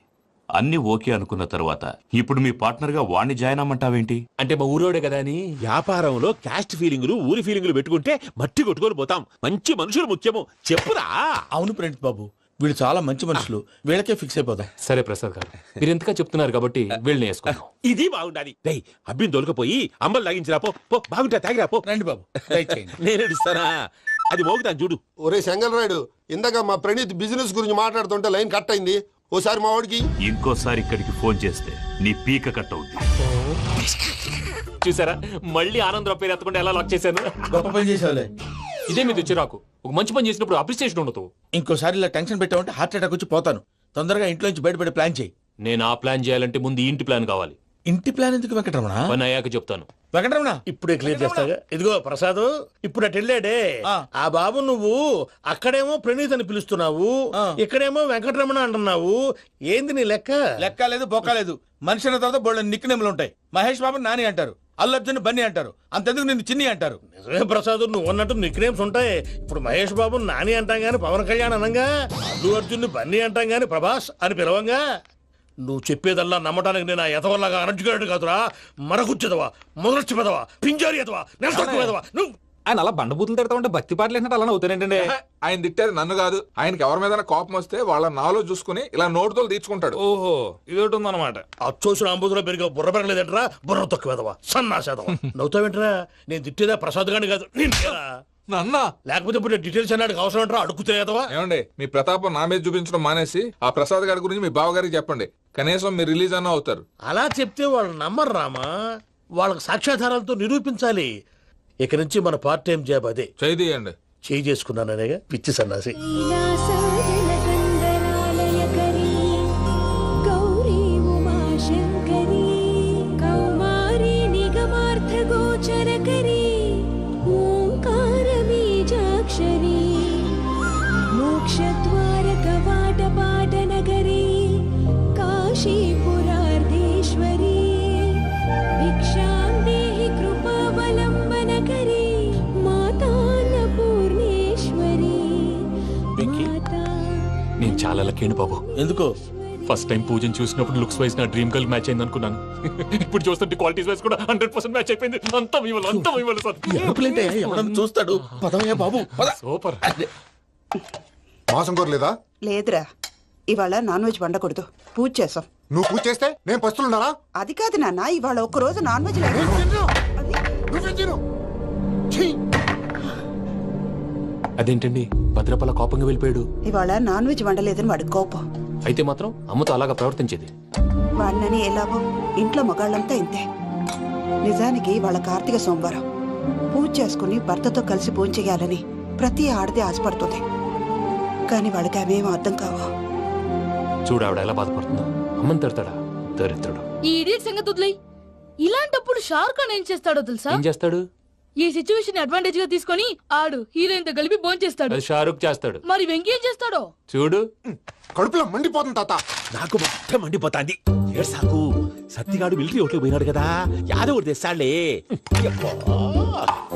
అన్ని ఓకే అనుకున్న తర్వాత ఇప్పుడు మీ పార్ట్నర్ గా వాణ్ణి జాయిన్ అమ్మంటావేంటి? అంటే మా ఊరోడే కదా అని. వ్యాపారంలో క్యాస్ట్ ఫీలింగులు, ఊరి ఫీలింగులు పెట్టుకుంటే మట్టి కొట్టుకొని పోతాం. మంచి మనుషులు ముఖ్యము, చెప్పురా. అవును ప్రణీత్ బాబు, వీళ్ళు చాలా మంచి మనుషులు, వీళ్ళకే ఫిక్స్ అయిపోదాం. సరే ప్రసాద్ గారు, మీరు ఎంతగా చెప్తున్నారు కాబట్టి వీళ్ళని వేసుకున్నాం. ఇది బాగుండాలి. రేయ్, అబ్బిని దొలకపోయి అంబలు లాగించిరా, పో పో, బాగుంటా తాగిరా పో. రండి బాబు, దయచేయండి. నేను ఇస్తానా? అది మోగుతాను చూడు. ఒరే చెంగల్ రాయుడు, ఇందాక మా ప్రణీత్ బిజినెస్ గురించి మాట్లాడుతుంటే లైన్ కట్ అయింది. ఓసారి మా వాడికి ఇంకోసారి ఇక్కడికి ఫోన్ చేస్తే నీ పీక కట్ అవుతుంది. చూసారా, మళ్ళీ ఆనందరావు పేరు ఎత్తకుండా ఎలా లాక్ చేశాను. గొప్ప పని చేసేవాళ్ళే. ఇదే మీద చిరాకు. ఒక మంచి పని చేసినప్పుడు అప్రిసియేషన్ ఉండదు. ఇంకోసారి ఇలా టెన్షన్ పెట్టామంటే హార్ట్ అటాక్ వచ్చి పోతాను. తొందరగా ఇంట్లో నుంచి బయటపడే ప్లాన్ చేయి. నేను ఆ ప్లాన్ చేయాలంటే ముందు ఇంటి ప్లాన్ కావాలి. ఇంటి ప్లాన్ ఎందుకు వెంకటరమణ? పని అయ్యాక చెప్తాను. వెంకటరమణ ఇప్పుడే క్లియర్ చేస్తాగా. ఇదిగో ప్రసాద్, ఇప్పుడు అటు వెళ్ళాడే ఆ బాబు, నువ్వు అక్కడేమో ప్రణీత్ అని పిలుస్తున్నావు, ఇక్కడేమో వెంకటరమణ అంటున్నావు. ఏంది నీ లెక్క? లెక్క లేదు, బొక్క లేదు. మనిషి అన్న తర్వాత బోళ్ళ నిక్నెములు ఉంటాయి. మహేష్ బాబు నాని అంటారు, అల్లు అర్జున్ బన్నీ అంటారు, అంతెందుకు నిన్ను చిన్ని అంటారు. నిజమే ప్రసాద్, నువ్వు అన్నట్టు నిక్ నేమ్స్ ఉంటాయి. ఇప్పుడు మహేష్ బాబు నాని అంటాం గాని పవన్ కళ్యాణ్ అనంగా, అల్లు అర్జున్ బన్నీ అంటాం గాని ప్రభాస్ అని పిలవంగా. నువ్వు చెప్పేదల్లా నమ్మటానికి నేను ఆ ఎతవల్లాగా అనర్జుకేటెడ్ కాదురా. మరగుచ్చదవా, మొదలచ్చి పెదవా, పింజారి ఎదవా, నెలసొక్కుదవా నువ్వు. ఆయన అలా బండబూతులు తిడతా ఉంటే భక్తి పాటలు ఏంటంటే అలా అవుతానంటే. ఆయన తిట్టేది నన్ను కాదు, ఆయనకి ఎవరి మీద కోపం వస్తే వాళ్ళ నాలో చూసుకుని ఇలా నోటుతో తీర్చుకుంటాడు. ఓహో, ఇది ఒకటి ఉందన్నమాట. అచ్చోసిన అంబుధులో పెరిగే బుర్ర పెరగలేదంటరా, బుర్ర తొక్కువేదవా, సన్నాసేదవా. నవ్వుతావేంట్రా? నేను తిట్టేదా ప్రసాద్ గాని కాదు, నన్నా. లేకపోతే ఇప్పుడు డీటెయిల్స్ అన్నాడు అవసరం అంటారా? అడుగుతాయేదవా. ఏమండి, మీ ప్రతాపం నా మీద చూపించడం మానేసి ఆ ప్రసాద్ గారి గురించి మీ బావగారికి చెప్పండి. కనీసం మీరు రిలీజ్ అన్న అవుతారు. అలా చెప్తే వాళ్ళు నమ్మరు రామా. వాళ్ళకి సాక్ష్యాధారాలతో నిరూపించాలి. ఇక నుంచి మన పార్ట్ టైం జాబ్ అదే. చేయండి. చేయి చేసుకున్నాననేగా పిచ్చి సన్నాసి. నేను చాలా లక్కీ బాబు. ఎందుకు? ఫస్ట్ టైం పూజను చూసినప్పుడు లుక్స్ వైజ్ నా డ్రీమ్ గర్ల్ మ్యాచ్ అయింది అనుకున్నాను. ఇప్పుడు చూస్తుంటే క్వాలిటీస్ వైజ్ కూడా 100% మ్యాచ్ అయిపోయింది. అంతా ఎవడన్నా చూస్తాడు. పదవయ్యా బాబు, సూపర్. మాసం కోరలేదా? లేదురా, ఇవాళ నాన్ వెజ్ వండకూడదు, పూజ చేసాం. నువ్వు పూజ చేస్తే నేను పస్తులున్నారా? అది కాదు నాన్న, ఇవాళ ఒక్క రోజు నాన్ వెజ్ లేదు. అదేంటండి, భద్రపల కోపంగా వెళ్ళిపోయాడు. ఇవాళ నాన్ వెజ్ వండలేదని వాడి కోపం. అయితే మాత్రం అమ్మతో అలాగా ప్రవర్తించేది. వాడినని ఎలాగో ఇంట్లో మగాళ్ళంతా ఇంతే. నిజానికి వాళ్ళ కార్తీక సోమవారం పూజ చేసుకుని భర్తతో కలిసి పూజ చేయాలని ప్రతి ఆడది ఆశపడుతుంది. కానీ వాళ్ళకి అవేం అర్థం కావు. చూడు ఆవిడ ఎలా బాధపడుతుందో. అమ్మని తిడతాడా దరిద్రుడు. ఈ ఇడియట్ సంగతి వదిలేయ్. ఇలాంటప్పుడు షారుఖ్ ఖాన్ ఏం చేస్తాడో తెలుసా? ఏం చేస్తాడు? ఈ సిచ్యువేషన్ అడ్వాంటేజ్ గా తీసుకొని ఆడు హీరోయిన్ తో కలిపి బోన్ చేస్తాడు. అది షారుఖ్ చేస్తాడు. మరి వెంకీ ఏం చేస్తాడో చూడు. కడుపులో మండిపోతుంది తాత. నాకు మొత్తం మండిపోతాంది. ఏడ్సాకు, సత్తిగాడు మిలిటరీ ఓట్లు పోయినాడు కదా, యాదవ్ ఒకటి తెస్తాడులే.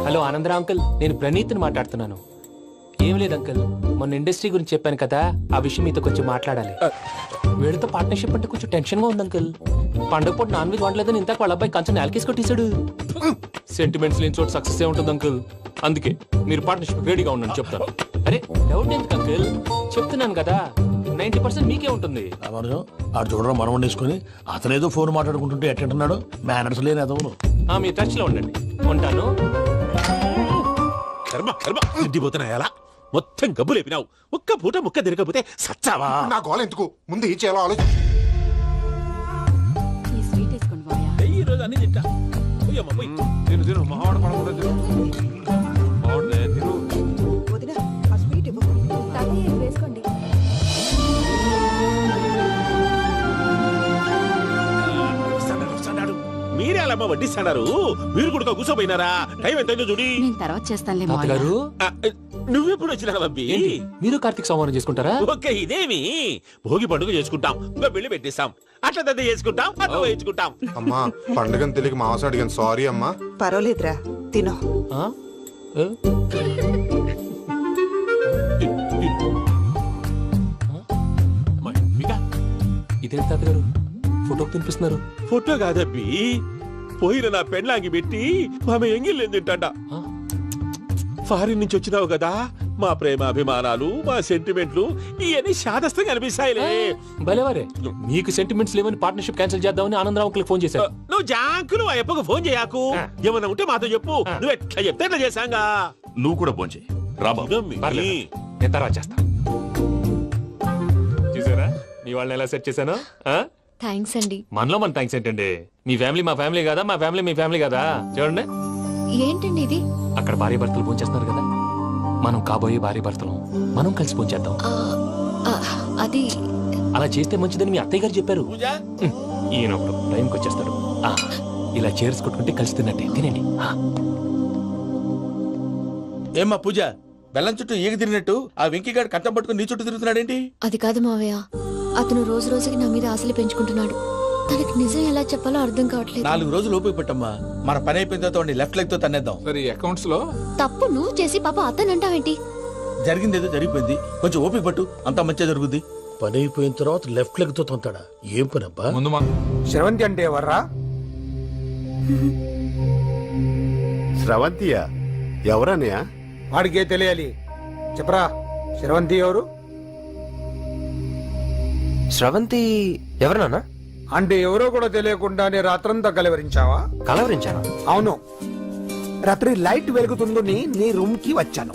హలో ఆనందరావు అంకుల్, నేను ప్రణీత్ని మాట్లాడుతున్నాను. ఏం లేదు అంకుల్ మొన్న ఇండస్ట్రీ గురించి చెప్పాను కదా ఆ విషయం మీతో కొంచెం మాట్లాడాలి. వీళ్ళతో పార్ట్నర్షిప్ అంటే కొంచెం టెన్షన్ గా ఉంది అంకుల్. పండుగ పూట నాన్ వెజ్ వండలేదని ఇంతకు వాళ్ళ అబ్బాయి కంచెం నేలకేసి కొట్టేశాడు. సెంటిమెంట్స్ లేని చోట సక్సెస్ ఏ ఉంటుంది అంకుల్. అందుకే మీరు పార్ట్నర్షిప్ రెడీగా ఉండండి చెప్తాను. అరే డౌట్ ఎందుకు అంకుల్, చెప్తున్నాను కదా 90% మీకే ఉంటుంది. ఆడు చూడడం మనం వండేసుకుని అతనేదో ఫోన్ మాట్లాడుకుంటుంటే ఎట్టంటున్నాడు మేనర్స్ లేని అదవును. మీ టచ్ లో ఉండండి. ఉంటాను. కర్మ కర్మ తిండిపోతున్నా ఎలా మొత్తం గబ్బు లేపినావు. ఒక్క పూట ముక్క తిరగకపోతే సచ్చావా? నా గోల ఎందుకు, ముందు ఏం చేయాలో ఆలోచి. ఈ రోజు అన్ని తింటా. పోయమ్మ, పోయ్. తిను తిను మావాడు పడకుండా తిను. మావాడిదే తిను. వదినా ఆ స్వీట్ ఇవ్వు. వేసుకోండి. వస్తాడు. మీరే అలా అమ్మ వడ్డిస్తాడారు. మీరు కూడా కూర్చోపోయినారా? టైం ఎంతైందో చూడి. నేను తర్వాత చేస్తానులే తాతగారు ఆ, నువ్వెప్పుడు వచ్చినా బంబి? మీరు కార్తీక్ సంహారం చేసుకుంటారా? ఓకే, ఇదేమి భోగి పండుగ చేసుకుంటాం, ఇంకా పెళ్లి పెట్టేస్తాం, అట్లా దద్ద చేసుకుంటాం, అట్లా వేయించుకుంటాం. అమ్మా పండుగని తెలియక మాంసం అడిగాను, సారీ అమ్మా. పర్వాలేదురా తినో. ఆ? ఏ? ఇదేంటి తాతగారు ఫోటోకి తినిపిస్తున్నారు? ఫోటో కాదబ్బి, పోయిన నా పెళ్ళాంగి పెట్టి ఆమె ఎంగిల్లేం తింటాడ. ఫారిన్ నుంచి వచ్చినావు కదా, మా ప్రేమ అభిమానాలు, మా సెంటిమెంట్లు ఇవన్నీ శాదస్తంగా అనిపిస్తాయిలే. భలేవారే, మీకు సెంటిమెంట్స్ లేవని పార్ట్నర్షిప్ క్యాన్సిల్ చేద్దామని ఆనందరావు అంకుల్కి ఫోన్ చేశారు. నువ్వు జాంకులు ఆ అప్పకు ఫోన్ చేయకు. ఏమన్నా ఉంటే మాతో చెప్పు. నువ్వు ఎట్లా చెప్తే ఎట్లా చేశాంగా. నువ్వు కూడా ఫోన్ చేయి రాబా. పర్లేదు, నేను తర్వాత చేస్తా. చూసారా మీ వాళ్ళని ఎలా సెట్ చేశాను? థ్యాంక్స్ అండి. మనలో మన థ్యాంక్స్ ఏంటండి, మీ ఫ్యామిలీ మా ఫ్యామిలీ కదా, మా ఫ్యామిలీ మీ ఫ్యామిలీ కదా. చూడండి ఏంటండి ఇది? అక్కడ భార్య భర్తలు ఫోన్ చేస్తున్నారు కదా, మనం కాబోయే భార్య భర్తలు మనం కలిసి ఫోన్ చేద్దాం. అది అలా చేస్తే మంచిదని మీ అత్తయ్య గారు చెప్పారు. ఈయన ఒకడు టైంకి వచ్చేస్తాడు. ఇలా చేర్స్ కొట్టుకుంటే కలిసి తిన్నట్టే తినండి. ఏమ్మా పూజ, బెల్లం చుట్టూ ఈగ తిరిగినట్టు ఆ వెంకీగాడు కంటం పట్టుకుని నీ చుట్టూ తిరుగుతున్నాడేంటి? అది కాదు మావయ్య, అతను రోజు రోజుకి నా మీద ఆశలు పెంచుకుంటున్నాడు. తనకి నిజం ఎలా చెప్పాలో అర్థం కావట్లేదు. 4 రోజులు ఓపిక పట్టమ్మా, మన పని అయిపోయిన తర్వాత లెఫ్ట్ లెగ్ తో తన్నేద్దాం. సరే అకౌంట్స్ లో తప్పు నువ్వు చేసి పాప అతను అంటావేంటి? జరిగిందేదో జరిగిపోయింది, కొంచెం ఓపిక పట్టు, అంతా మంచిగా జరుగుద్ది. పని అయిపోయిన తర్వాత లెఫ్ట్ లెగ్ తో తొంతాడా? ఏం పని అబ్బా? ముందు శ్రవంతి అంటే ఎవర్రా? స్రవంతియా? ఎవరన్నయ్యా? వాడికే తెలియాలి, చెప్పరా. శ్రవంతి ఎవరు? స్రవంతి ఎవరు నాన్న? అంటే ఎవరో కూడా తెలియకుండానే రాత్రంతా కలవరించావా? కలవరించాను. అవును, రాత్రి లైట్ వెలుగుతుందని నీ రూమ్ కి వచ్చాను.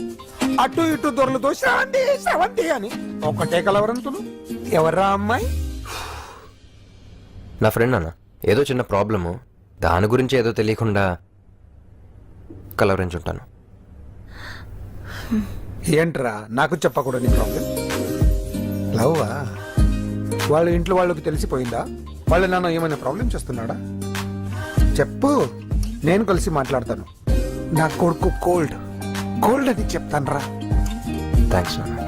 అటు ఇటు దొరలతో శ్రవంతి శ్రవంతి అని ఒకటే కలవరంతులు. ఎవర్రా అమ్మాయి? నా ఫ్రెండ్ నాన్న, ఏదో చిన్న ప్రాబ్లము, దాని గురించి ఏదో తెలియకుండా కలవరించుంటాను. ఏంట్రా నాకు చెప్పకూడని ప్రాబ్లం? లవ్వా? వాళ్ళ ఇంట్లో వాళ్ళకి తెలిసిపోయిందా? వాళ్ళ నాన్న ఏమైనా ప్రాబ్లం చేస్తున్నాడా? చెప్పు, నేను కలిసి మాట్లాడతాను. నా కొడుకు కోల్డ్ కోల్డ్ అని చెప్తాను రా. థ్యాంక్స్ నాన్న.